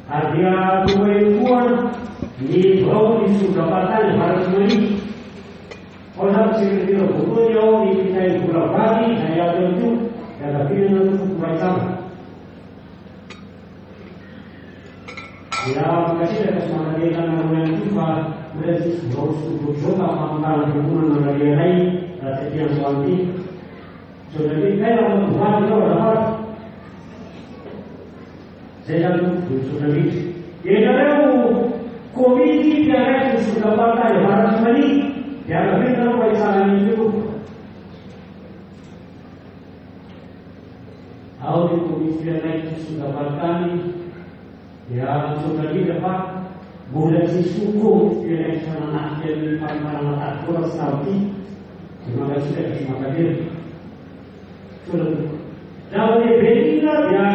B: ada dua ilmuwan di bawah di sudapatan harus meni. Orang seperti itu jauh di kita yang pulau Bali, saya tentu ada pilihan untuk macam. Ya, makasih atas menghadirkan orang juga berarti harus untuk coba mengambil hubungan dengan dia lain setiap banti. Sudah kita lakukan itu dapat. Saya sudah ini. Yang komisi yang sudah partai harus meni. Yang lebih tahu bagaimana itu. Awal komisi yang sudah partai yang sudah di depan boleh disukuh yang sana yang paling atur saudi. Terima kasih dan terima kasih. Sudah. Jauh lebih ya.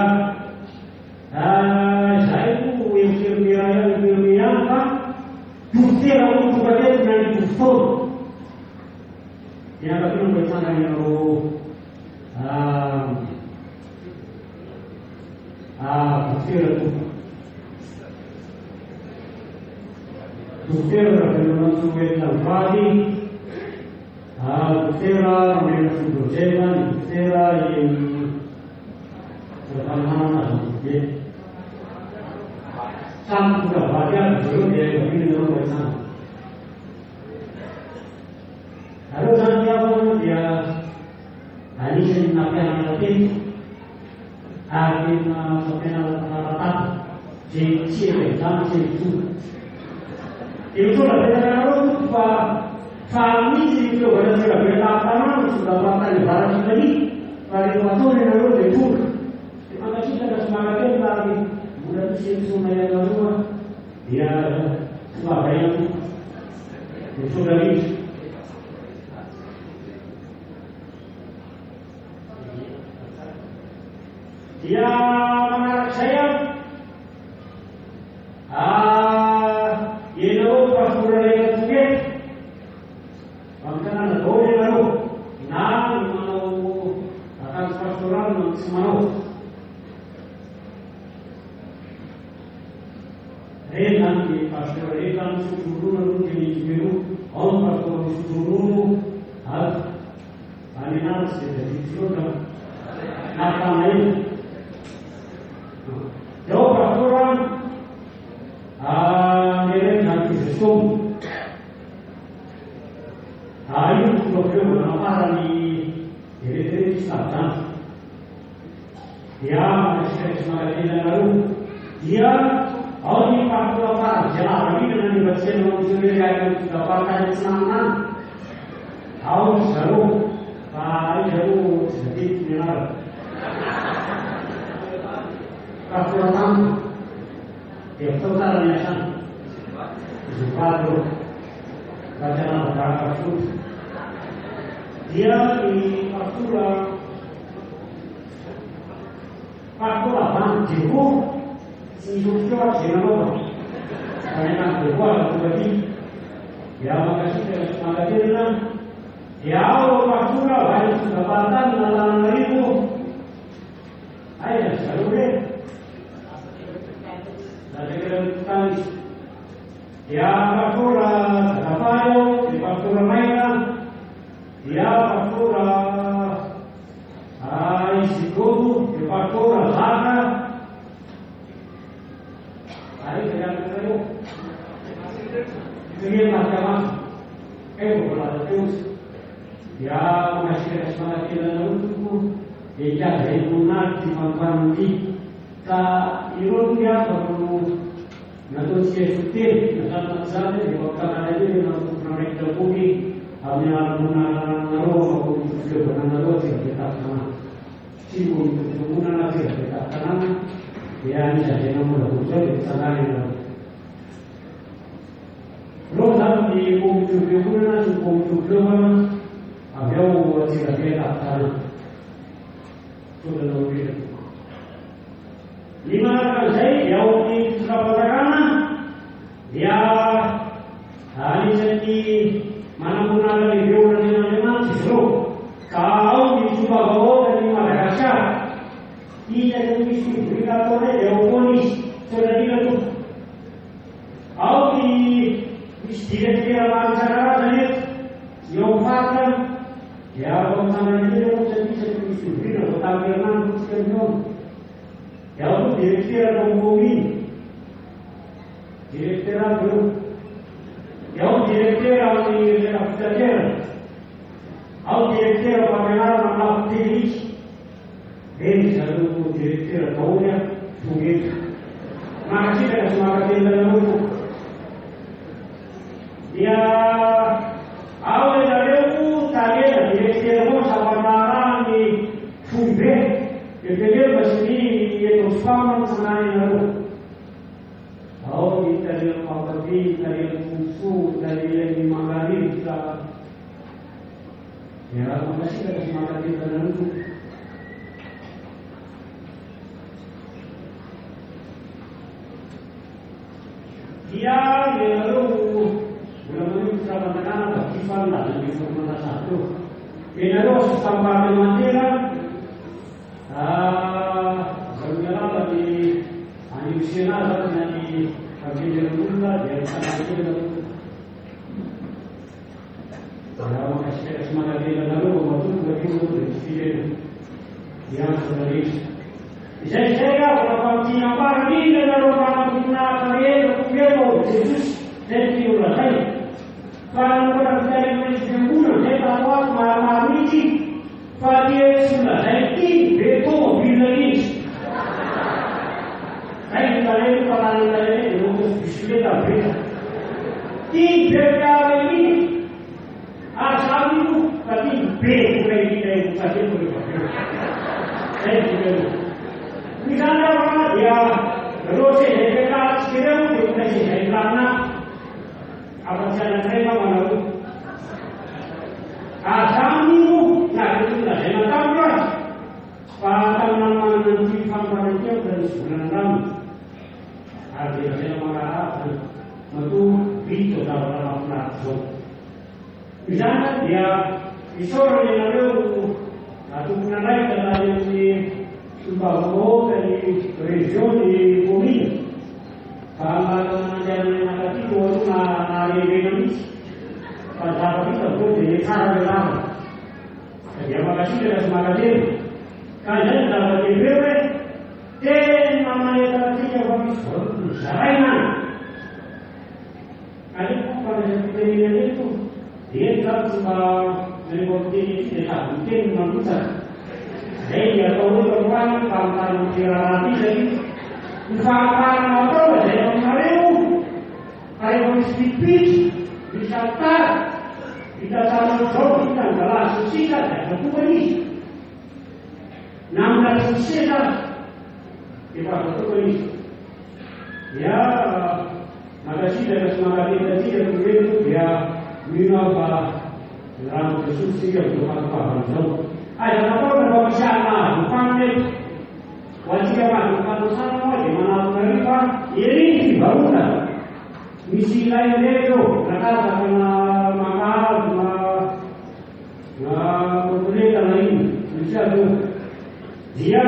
B: Saya Butera dengan sungai Tanpadi, Butera dengan Sudojevan, Butera yang terkenal sama sudah banyak belum dia begini dalam bahasa. Lalu nanti apa dia hari ini nanti hari sampai rata jadi dan itu lebih terlalu kami itu pada sudah berapa sudah berapa lebaran lagi dari waktu yang lalu itu terima kasih sudah semangatnya lagi mudah sih semua yang lalu dia semua banyak itu dari dia menarik saya Sampai di dia sangat kecil. Kalau kasih semangat dia lalu betul betul betul dia sendiri. Saya kalau Cina pergi dan orang Cina kalian kemudian Jesus dan diulang lagi. Kalau orang dari Indonesia saya tahu malam ini pada sudah saya ini betul bila ini. Saya kalau itu untuk bismillah beri. Ini berkali ini asal itu tapi betul ini saya boleh. Saya juga. Misalnya orang dia terus dekat sekiranya dia punya sihir karena apa saja mereka mahu. Asal itu nak itu dah saya tahu ya. Pada nama nanti pangkat dia dan sebenarnya ada saya marah itu itu dalam nafsu. Misalnya dia isor yang ada atau punya lain dalam ini Bahwa dari region Bumi, kalau menjadi negara itu nari Indonesia, pada kita boleh cara benar. Terima kasih kepada semua kalian. Kalian dapat diberi dan namanya tertiga bagi sarana. Kalian pada seperti itu, dia tak suka menikmati tidak mungkin manusia. Saya tahu orang kalau kirarati jadi usahakan motor saya mengaruh kalau sedikit bisa tak kita sama jauh kita adalah susah dan betul ini namanya susah kita betul ini ya makasih dari semangat kita yang begitu ya minum dalam kesusi yang Tuhan paham. Ada apa berbagi sama, bukan wajib apa, bukan sama, di mana mereka ini dibangun. Misi lain itu, mereka akan mahal, memperolehkan lain. Misi itu dia,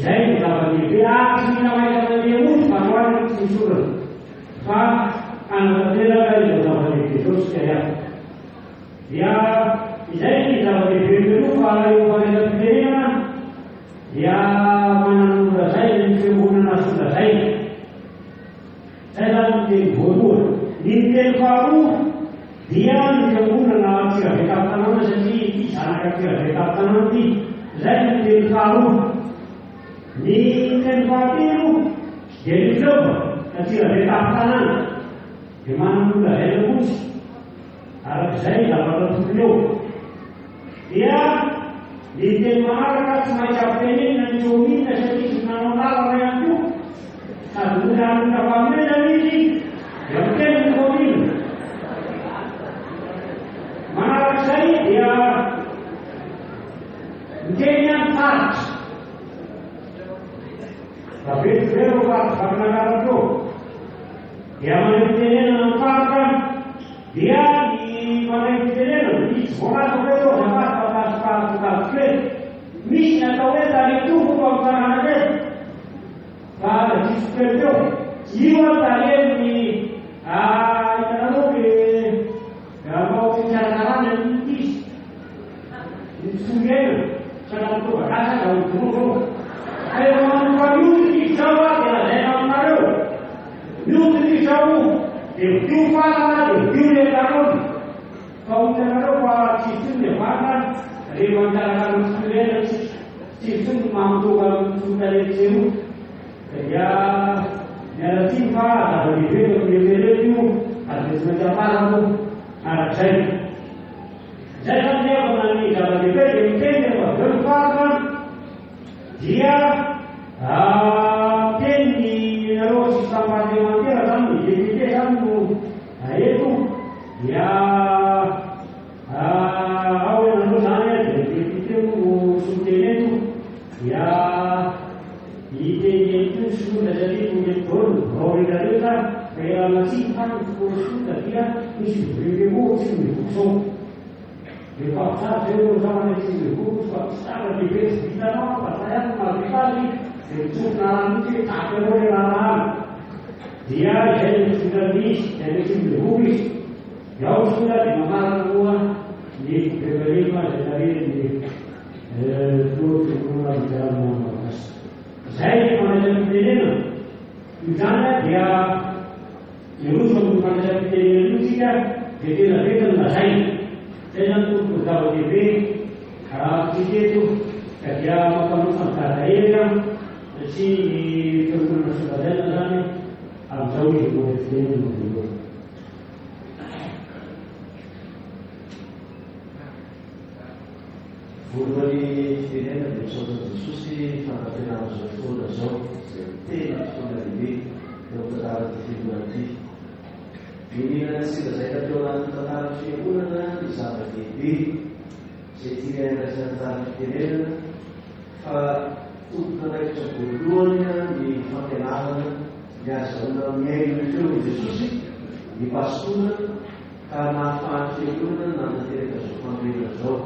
B: saya tidak bagi dia, sehingga mereka dia pun pahlawan susul. Anak dia lagi tidak bagi terus saya. Dia jadi kalau diberi kalau pada dirinya dia mana sudah saya dan kemudian sudah saya dalam bodoh Nintel baru dia kemudian nanti dekat tanah sendiri di sana dekat tanah di saya Nintel baru jadi coba nanti dekat tanah di mana sudah saya lulus harap saya dapat beliau. Dia di masyarakat semacam ini mencuri seperti sebenarnya orang itu satu dan kapalnya dari ini yang mungkin masyarakat saya dia mungkin yang tak tapi berubah karena itu dia menjadi menampakkan dia di mana di sekolah itu dapat pasal Misnya tahu dari itu bukan ada. Pada disperso, jiwa kalian di kalau bicara yang tinggi, sungguh sangat berasa dalam tubuh. Kalau orang di Jawa dia ada malu, di Jawa dia lagi, dia takut. Kalau kita sistem depan dari masyarakat muslim sistem mampu kalau sudah itu ya simpa atau di itu ada semacam apa ada saya dia mengalami kalau di berfahaman dia tinggi terus sama dengan dia kami jadi kamu itu ya masih kan sudah dia mesti beribu sini kosong. Dipaksa saya bersama di sini khusus secara diberi kita apa saya kembali itu nalar itu tak boleh nalar. dia izay mitondra misy dia misy mihoho izy ao sola dia mamarana moa ny bevelima zay taririny fiangonana fianarana malagasy. Izay fandraisam-pitenena izany dia irosoko ny fandraisam-pitenena io tsika dia tena vetany lazay. Zay zany tompoko zava-dehibe raha eto ka dia mampanofa ny dadaerika sy ny fiangonana sovadaina zany amin'izao izy no fitenena no voalohany.
D: Voalohany fitenena dia misaotra Jesosy fampianarana izao fotoana izao izay tena fotoana lehibe eo amin'ny tantaran'ny fiangonana ity. Minina sy lazaina teo anatin'ny tantaran'ny fiangonana ny zava-dehibe izay tiana andraisana tantaran'ny fitenena fa tompona andraikitra voalohany ny fampianarana ny azahoana miaina feo Jesosy ny pastora ka nahafahan'ny fiangonana nanateraka izao fampianarana izao.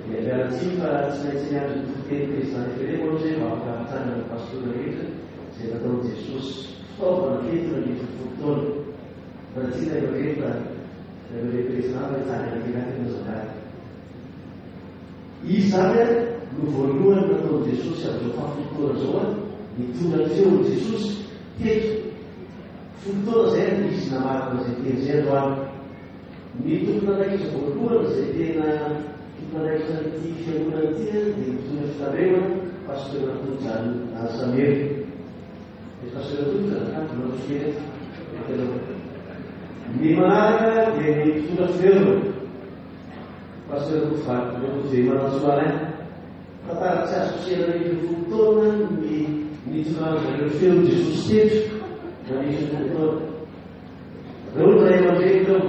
D: Mialatsy fa tsy maintsy miandry ny tokoteny président Feremo zay mba hampahafantana ny pastora rehetra izay natao Jesosy fitaovana fentina ny fotoana. Fa tsy ilay rehetra ilay président fa tany anakiraty mazakary. Izy zany no voalohany natao Jesosy amin'izao fahafotoana zao mitondra feo Jesosy teto. Fotoana zay izy namarina zay teny zay androany. Ny tompona andraikitra voalohany zay tena mandraikitra ity fiangonana ity dia mitondra fitandremana pastora Tonjany Ansamely. Dia pastora Tonjany kanto manofely ny manaraka dia ny mitondra fiverona pastora Tonjany Manantsoalain. Fatara tsy azo kosehana ireo fotoana ny mitondra feo Jesosy teto manisy fotoana. Reo ny ray aman-dreny reo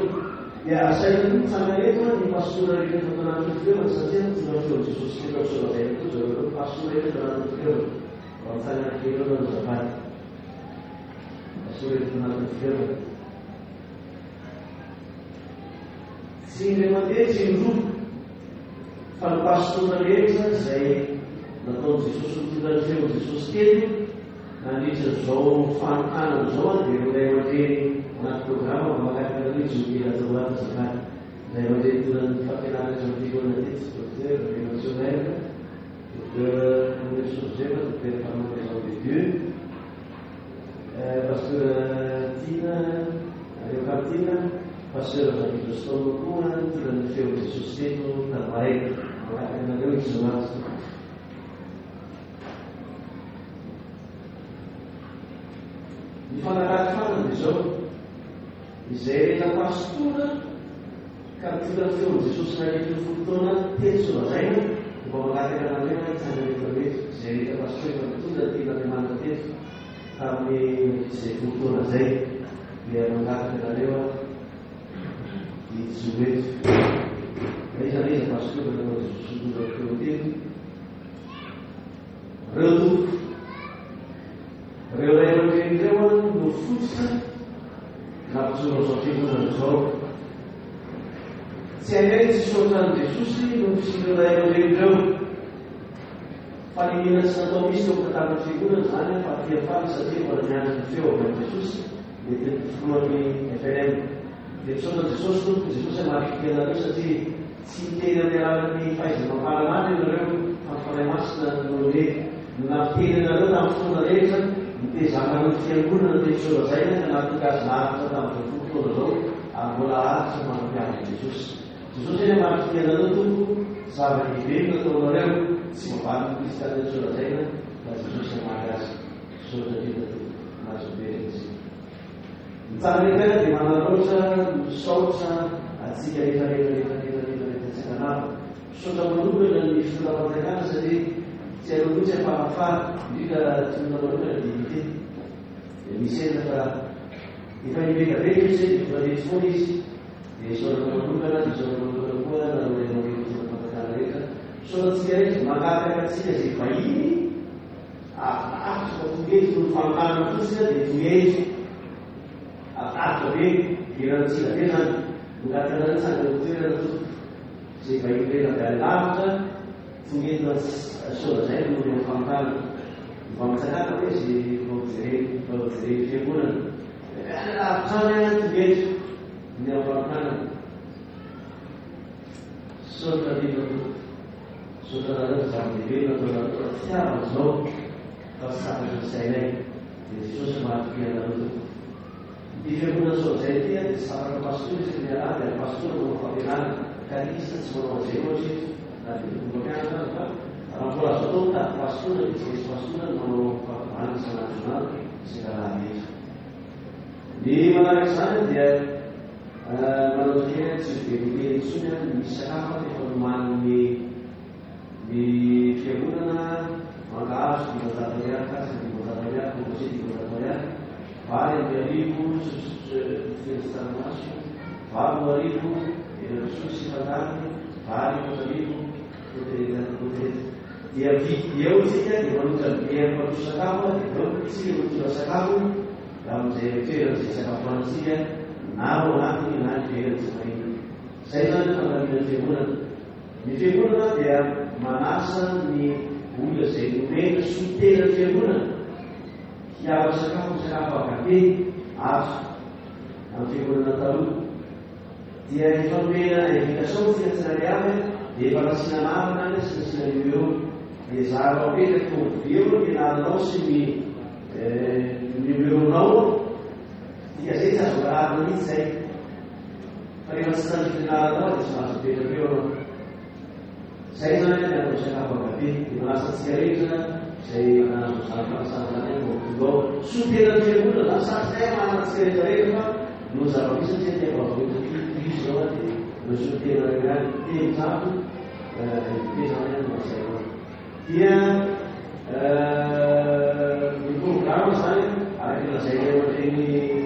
D: dia asaina ny tsanga eto ny pastora rehetra tanàna fiverona satria mitondra feo Jesosy teto aosolazay koa zao ireo pastora rehetra tanàna fiverona mba mitsangana fiverona no zavany pastora rehetra tanàna fiverona. Tsy indray mandeha tsy indroa fa ny pastora rehetra izay nataony Jesosy mitondra feo Jesosy teto nandritra zao fanontana zao dia ireo ray aman-dreny anaty programa mamakataka hoe jobelazahoany zakany ray aman-dreny tonany fampianarana izao fiangonana teto docteur Emmanuel docteur André Sozema docteur Fernand Jean de Dieu pasteur Tina Leocartina pasteur Jacques Dostolo koa tonany feo Jesosy teto tabaray makataka anareo izoazy. Ny fanakatifanana izao izay rehetra pastora ka mitondra feo Jesosy nahitry fotoana teto solazaina mba mangataka anareo hitsanga rehetra rehetra izay rehetra pastora ka mitondra tian'Andriamanitra teto tamin'izay fotoana zay dia mangataka anareo hijoeto. Aizanaiza pastora nanao Jesosy mitondra feo teto reo tompo reo ray aman-dreny reo no fototra nampitsora zao fiangonana zao. Tsy hainay tsy sotrany Jesosy no fisireo ray aman-dreny reo fa ny mihina tsy natao misy teo tantarana fiangonana zany fa tiafaly satria mbola miandry ny feo avy amin'i Jesosy mety filohan'ny FNM. Dia misaotra Jesosy tompoko Jesosy marikity anareo satria tsy miteny amin'ny alalan'ny fahaiza-mampahalalana ianareo fampifanahy masina no hoe nampiteny anareo tamin'ny fotoana rehetra mitezana ny fiangonana teto solazaina ka nahatongazy naharitra tamin'izao fotoana zao ary mbola haritra manampiavaka Jesosy. Jesosy eny marikity anareo tompoko zava-dehibe nataonareo tsy mavaly ny kristianina teto solazaina fa Jesosy malagasy sotra vita nazobe izy. Mitsara rehetra dia manaroatra misaotra atsika rehetrarehetra tsika nama misaotra manokana ny fitondram-panjakana satria tsy hainao loatsy afahafara indrindra tsy manokana dignité dia misy ena fa efa nibekabeka izy nivoalety foana izy dia misaotra manokana misaotra manokana koa naroanao fitondram-panjakana rehetra misaotratsika rehetra mangataka atsika zay vahiny afitra fa tongeto no fanontana fotsiny dia tongeto afitra be irantsika be zany mangataka nantsanga toerana tompoko zay vahiny rena dia lavitra tongetina solazaina no ny fanontana Bangsa kami si Bangsa Fiangonanna. Ada asalnya tugas menyampaikan saudara sampai saudara siapa so pasal selesai Yesus mati lalu di Fiangonanna society ada seorang pastor sedia ada pastor mengatakan kali ini semua sih nanti kemudian orang tua satu tak pastor dari sisi pastor mau bangsa nasional segala ini di mana sana dia menurutnya sudah bisa apa teman di Fiangonanna maka harus diperhatikan komisi diperhatikan paling 2000 sekitar masuk paling 2000 susi petani paling 2000 dia usianya dia menunjukkan dia berusaha kamu dia berusaha kamu dalam saya secara manusia naruh hati dengan seperti ini. Saya pada di Fiangonanna dia manasa ni udah saya ini sudah Fiangonanna. Ya sekarang siapa kaki as Fiangonanna tahu dia informasi yang kita sosial sehari-hari dia pada sinama nanti sesuai dia sahabat itu dia kita harus di biro novo dia senza superare l'inizio prima stanno di finale da oggi sono per il biro 6 anni hanno cercato capire di una schiarita sei una salvazione molto su piede del mondo la sistema la schiarita non sarà più sentire proprio di sono lo su piede del grande tempo bisogna non sai dia kalau saya ada yang saya ini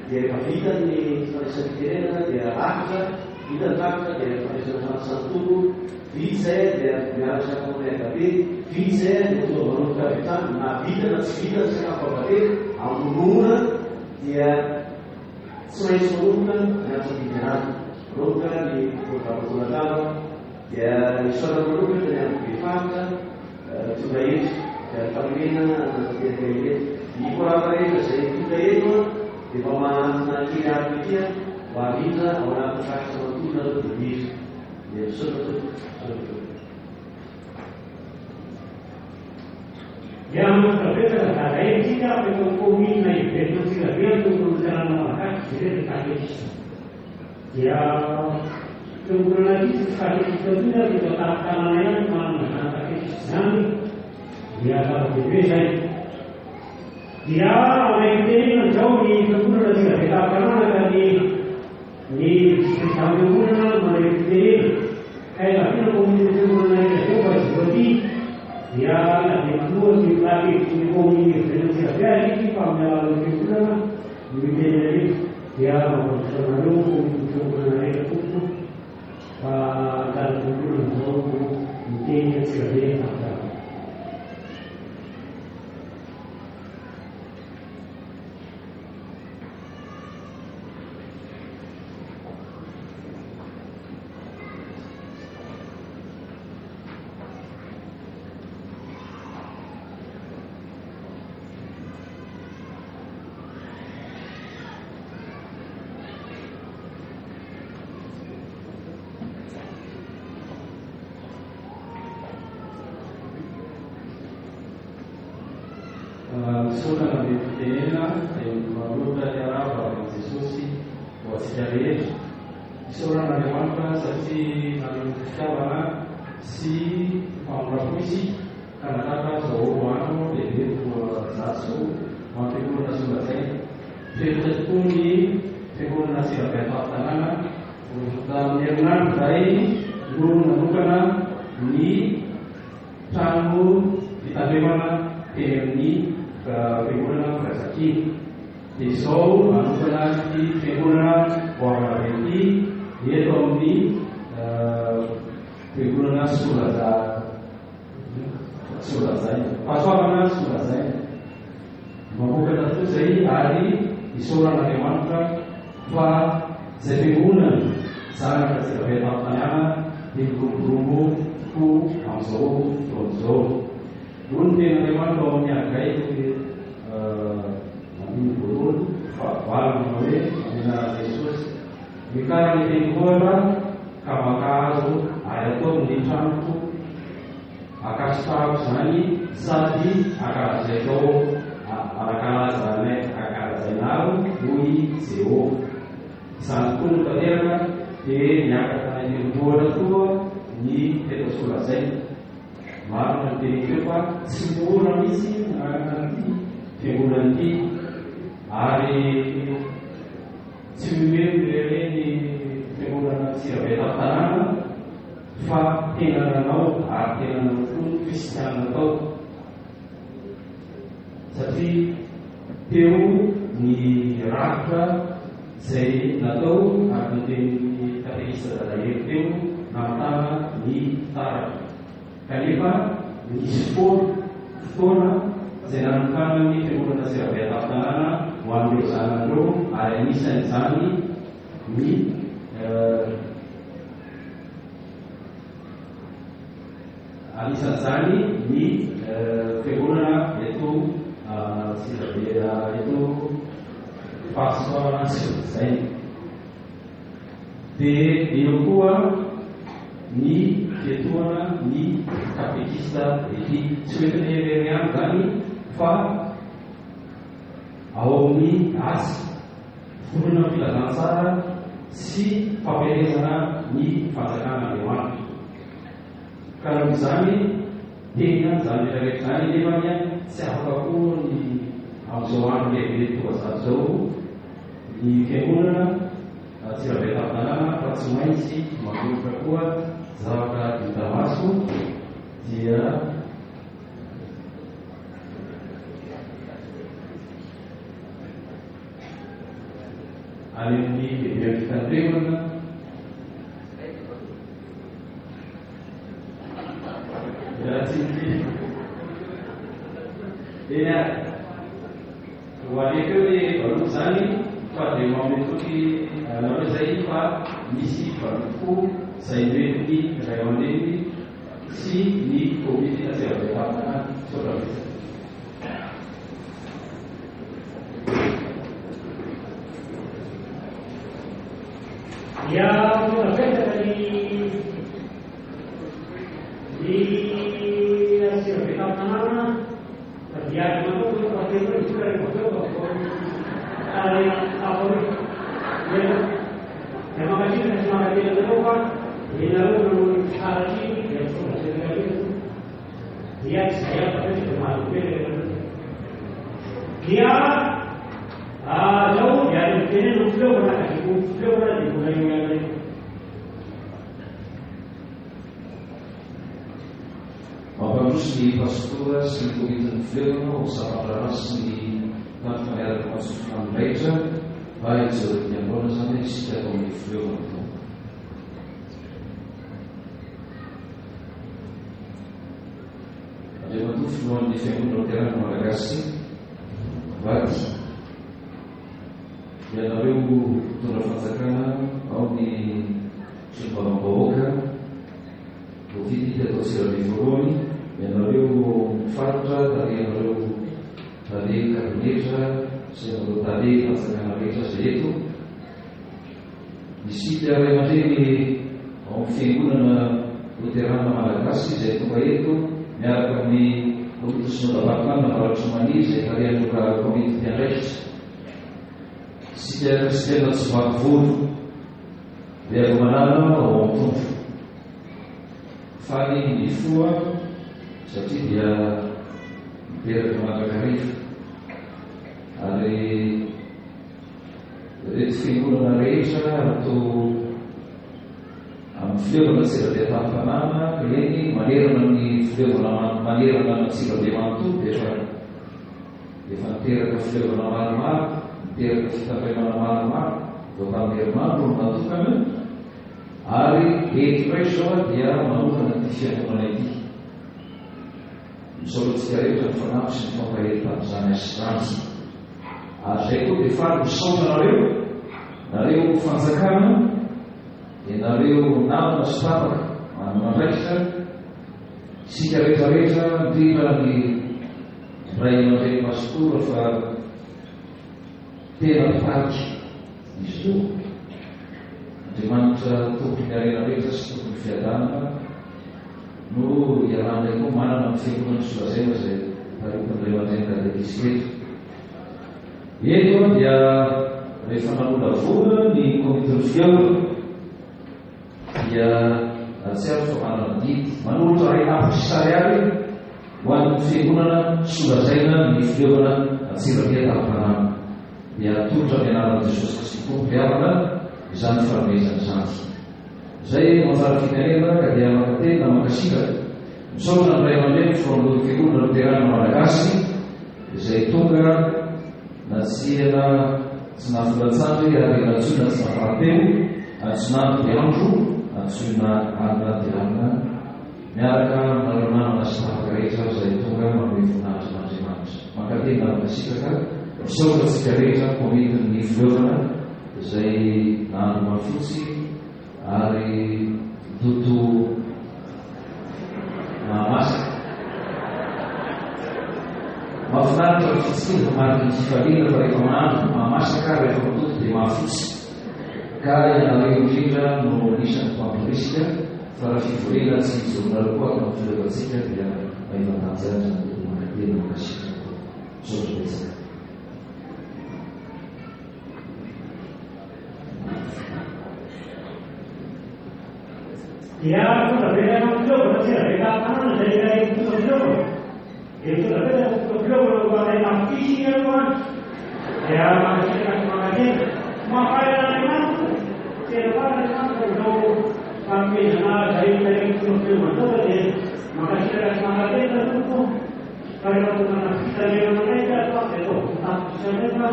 D: dia kafita ni seperti dia akta kita akta dia pada satu visa dia biasa boleh tapi visa itu baru kita na vida na vida secara pribadi amuna dia semuanya yang sebenarnya program di beberapa dia sudah berusaha dengan privata sudah Termina di quella parete se tu vedo di mamma chi ha vita va vita ora faccio tutto il viso e sotto
B: yang berbeda dari jika ekonomi naik dan tidak biar berjalan maka jadi terkait ya kemudian lagi sekali kita ditetapkan yang mana terkait dengan dia kalau berbeza dia orang ini menjauh di kemudian tidak kita karena di kemudian mereka kayak lagi komunikasi mengenai itu seperti dia di kedua di lagi komunikasi tidak ada di panggilan kemudian jadi dia selalu mengenai itu dan kemudian mungkin sekali ada
E: Sudah di Fiangonanna yang berusaha cara bagi Yesus buat sejarah. Seorang dari mana saksi dari siapa si pemroduksi karena kata seorang dari satu mati pun sudah saya. Fiangonanna siapa yang tangan dalam yang dari guru menemukan ni tangguh kita bagaimana ini Fiangonanna bersaksi di Seoul, Fiangonanna di Fiangonanna warga ini dia domini Fiangonanna sudah saya pasangan sudah saya membuka itu saya hari di seorang dari mana Fiangonanna sangat tersebar tanah di grup ku langsung Bunting dari manao hoe amin'anarana Jesosy mikara ny tenivohitra ka makazo ary ataoko ny tranoko akasitrahako zany sady akarazay tao akarazainaro hoy Jehova. Izany koa no tanteraka dia niakatra ny tenivohitra toa ny tetasolazaina. Marina ny teniteo fa tsy mora mihitsy nanty fiangonana ity ary tsy mimely ny fiangonana Tsirabeta tanàna fa tena nanao ary tena nanao koa ny kristianina tao satria teo ny rakitra izay natao ary ny tenin'ny katekista dadahery teo namatana ny taratra. Kanefa nisy fotoana izay nanokana ny fiangonana Tsirabeta tanàna ho amin'ireo zanandreo ary anisan'izany ny fiangonana eto Tsirabeta eto Pastor zay. Dia eo koa ny fietohana ny katekista ety tsy mety ny herihany zany fa ao amin'ny asy volona filazantsara sy fampielezana ny fanjakana Andriamanitra. Ka noho izany tena zany rehetrarehetra zany nefa ny tsy afaka koa ny amin'izao andro lehibe tonga zato zao ny fiangonana Tsirabeta tanàna fa tsy maintsy manomboka koa zavatra hita maso dia any amin'ny bebe fitandremana eny ho aleka hoe valoko zany fa dia mametoky nareo zay fa misy valoko izay mety ray aman-dreny sy ny komity Tsirabeta tanàna
B: dia menapetaka ny Tsirabeta tanàna fa diady manao papelo isikare papelo ary afaro dia makasina sy makatena nareo fa ianareo nanao saratry dia misorasenae dia tsy zay afapetsy dia mahazopele dia zao dia tenena fileovana kasiko fileovana dia mbola io ihany reny.
F: Mampandroso ny pastora sy ny komitin'ny fileovana ho samandrana sy ny tantoka miaraka mahatsofona amin'ndraitra mba hijery ambona zany sika atao amin'ny fileovana to. Andriamanto filohan'ny fiangonana Loterana Malagasy vady ianareo mpitondra fanjakana ao ny solombavam-bahoaka voafidy atao Tsirabe voalohany ianareo mifaritra tarehanareo tare kabinetra sy anareo tare fanjakana rehetra zay eto misika ray aman-dreny ao amin'ny fiangonana Loterana Malagasy izay tonga eto miaraka amin'ny komity synodam-paritany navaratry maniry izay tarehan'olona komity mpiandraikitra sika kristiana tsy vaky volo dia avo manana ao am-tompo faly ny foa satria dia miperaka mandrakariva ary reto fiangonana rehetra atao amin'ny fileovana Tsirabeta tanàna eny manerana ny fileovana manerana ny Tsirabe manontolo dia efa niteraka fileovana maromaro niteraka fitandremana maromaro eo tamin'Herinandro no natokana ary eto ray zao dia manokana ty fiangonana ity misaorantsika rehetra ny fanampy sy ny fampahety tamin'izany asirantsy ary zay koa dia faly misaotra nareo fanjakana nareo namana sy tapaka mandraikitra sika rehetrarehetra indrindra ny ray aman-dreny pastora fa tena mpitaritra izy io. Andriamanitra tompony miarena rehetra sy tompony fiadanana no iarana koa manana amin'ny fiangonana solazaina izay taritin'ilay mandrainy katekisy eto. Eto dia rehefa namola vola ny komitin'ny fiangonana dia atsiaro fa manana didy manolotra ray afatra sariary ho an'ny fiangonana solazaina ny fiangonana Antsirabe Tampamana. Dia atolotra amin'ny anaran'i Jesosy Kristy tompony havana izany fanomezana izany. Izay manjara fitanena ka dia makatena makasitraka misaotra ny ray aman-dreny fiangonana fiangonana Luterana Malagasy izay tonga natsiana tsy nahafolantsandry ary natsoina tsy nafarateo antsinano dia andro antsoina alina dia alina miaraka aminareo namana sy tapaka rehetra izay tonga manome voninahitra n'Andriamanitra. Makatena makasitraka misaotra tsika rehetra komitin'ny filovana izay nahandro mafotsy ary toto mahamasaka. Mahafinaritra ny fitsika mariky ny fifaliana fa rehefa mahandro mahamasaka rehefa matoto dia mahafotsy. Ka ianareo indrindra no anisan'ny mpampirisika fa raha fivoriana tsy hijononareo koa ka filovatsika dia mahita-tanjatra ny makatena makasitraka. Misaotra betsaka.
B: Dia sudah beda dengan beliau, berarti beda tangan dari itu beliau. Itu beda dengan beliau kalau ada nafsi ya tuan. Ya masih kan mengaji, makanya memang siapa yang kalau kami dari itu beliau betul maka kita mengaji tentu kalau nafsi dari mereka apa itu tak siapa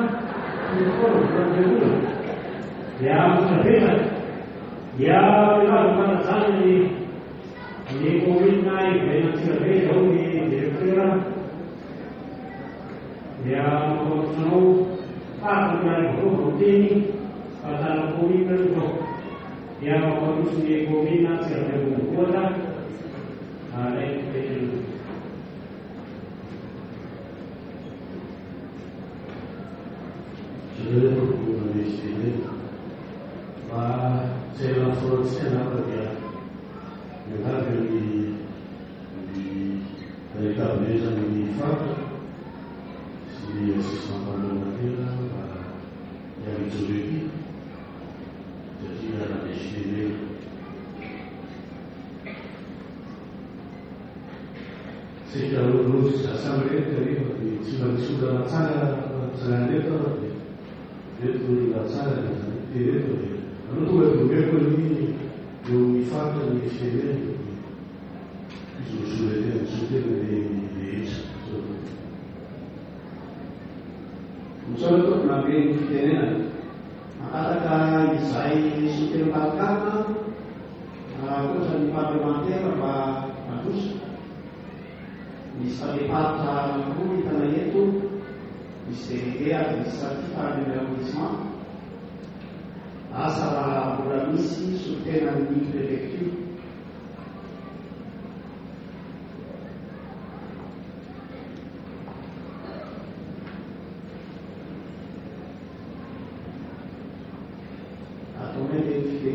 B: itu ya sudah beda. Ya memang pada saat ini COVID naik, banyak sekali jauh di daerah. Ya mau apa dengan COVID ini? Pada COVID itu, ya mau di COVID nanti ada kuota, ada itu.
D: Sudah berkumpul di sini. C'è una soluzione perché magari di realtà di fatto si sta parlando mattina e a giovedì così era decidere se che lo si sa sempre che sulla mazzana sarà detto la mazzana detto allora tu mercoledì non mi fatto di sedere sulle teme di essa. Consolidor namin kitenan. Makataka isai supir palkama kung sa departamento ba bagus. Bisa dipata ng tanah itu bisa administrativa del misma. Asal bulan misi sutenan di prefektur. Atau menjadi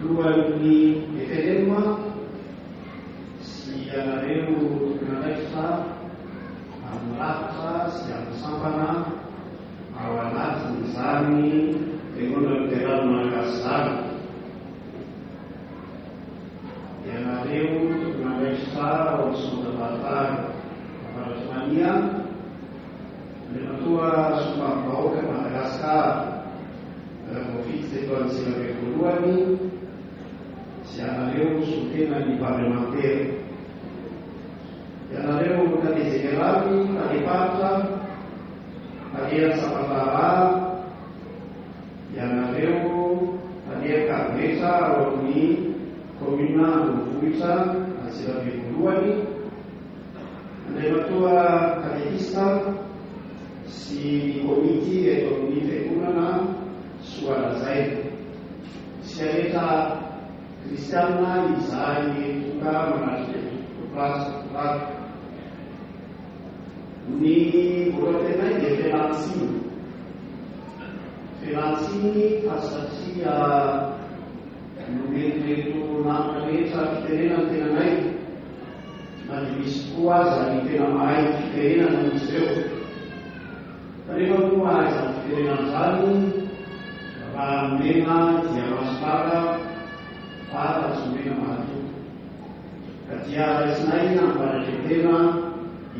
D: luar di Ekedema si Yanareu Nadeksa Amraksa Siang Sampana Awalat Nisani Egono Teral Makassar Yanareu Nadeksa Osudapatan Parasmania Lenatua Sumpah ke Madagaskar Office de Consiglio Economico Yanareu sutena di parlamenter Yanareu kati segelami kati pata kati sapatara Yanareu kati kabesa roni komina ufuisa asila biduani ane matua kati islam
G: sy ny komity eto amin'ny fiangonana soala zay sy rehetra kristianina izay tonga manatrika ny voatenay dia felantsiny fa satria nometoreto namana rehetra fitenenana tenanay na dia misy koa aza ny tena mahay fitenenana izy ireo kanefa koa aizany fitenenana zany raha mena dia masolaga fa azomena mahato ka dia raisinay ambanatretena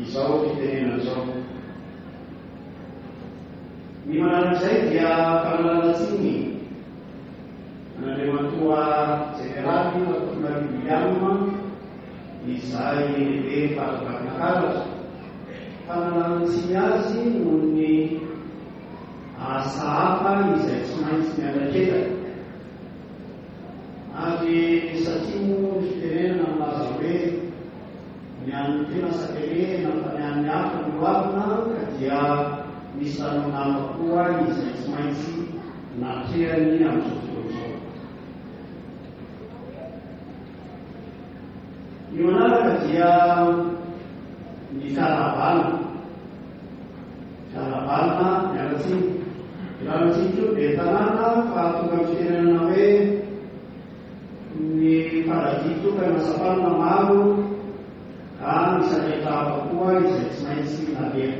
G: izao fitenenana zao ny manarak'izay dia fanalalatsiny an'andriamatoa jeneraly natokona William izay lehibe farabakinakaratsy fanalalatsiny azy noho ny asa hafa izay tsy maintsy mianaketa ary satria moa ny fitenenana milaza hoe ny an'ny tena sakelena fa ny an'ny hafa no avina ka dia misy lanonama koa izay tsy maintsy natrehany amin'izao fotoana izao. Ny manaraka dia ny fiarahabana mialatsiny ilalatsiny io dia tanàna fa tonga amin'ny fitenenana hoe ny faradito ka nasafanana maro ka misareta hafa koa izay tsy maintsy naleha.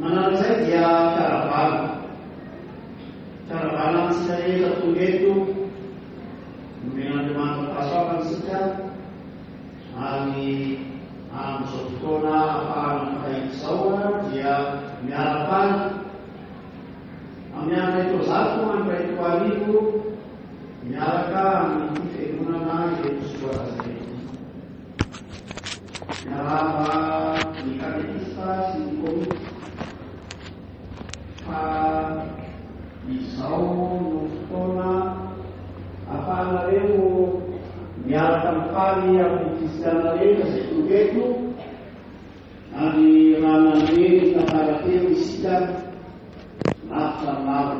G: Manaraka izay dia fiaravana amintsika rehetra tonga eto nomen'Andriamanitra fahasoavantsika ary amin'izao fotoana ahafahana mifahity izao dia miara-paly amin'ny andro eto zato andro eto arivo miaraka amin'ny fiangonana eto soarazay miarahaba ny katekista sy ny komity fa izao no fotoana ahafahanareo miaraka mifaly amin'ny kristianina rehetra izay tonga eto ary raha nanome ny tantarateo isika lavitra maro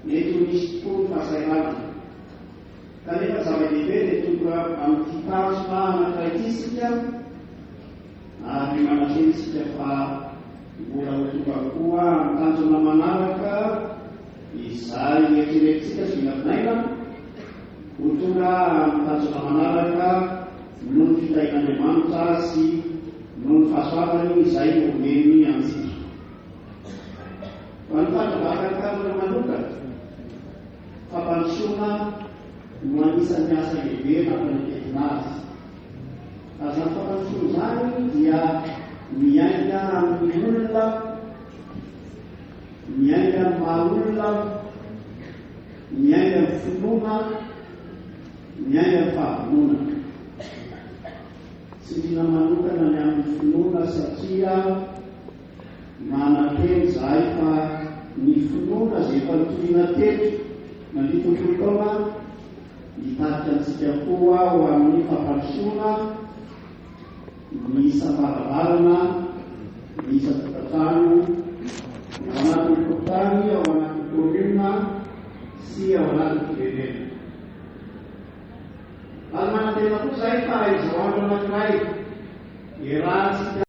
G: mety misy tokoa ny fahasahiranana kanefa zava-dehibe dia tonga amin'ny tanjona anankiray isika ary manakely isika fa mbola ho tonga koa amin'ny tanjona manaraka izay eritreretintsika sy vinavinaina ho tonga amin'ny tanjona manaraka noho ny fitahin'Andriamanitra sy noho ny fahasoavany izay omeny amintsika. Fa ny fandravaka manokana fampandrosoana no anisan'ny asa lehibe nampaneketona azy. Azany fampandrosoana zany dia miaina amin'ny olona, miaina amin'ny maha-olona, miaina amin'ny finoana, miaina amin'ny fahamonana. Tsy dina manokana ny amin'ny finoana satria manakely zahay fa ny finoana izay efa nitoriana teto nandritotolo taona hitarika antsika koa ho amin'ny fampandrosoana misy ambaravarana, misy tokantrano, ao anatin'ny tokotany, ao anatin'ny komuna sy ao anatin'ny firenena. Ary manantena koa izay fa izao andro anankiray iarahantsika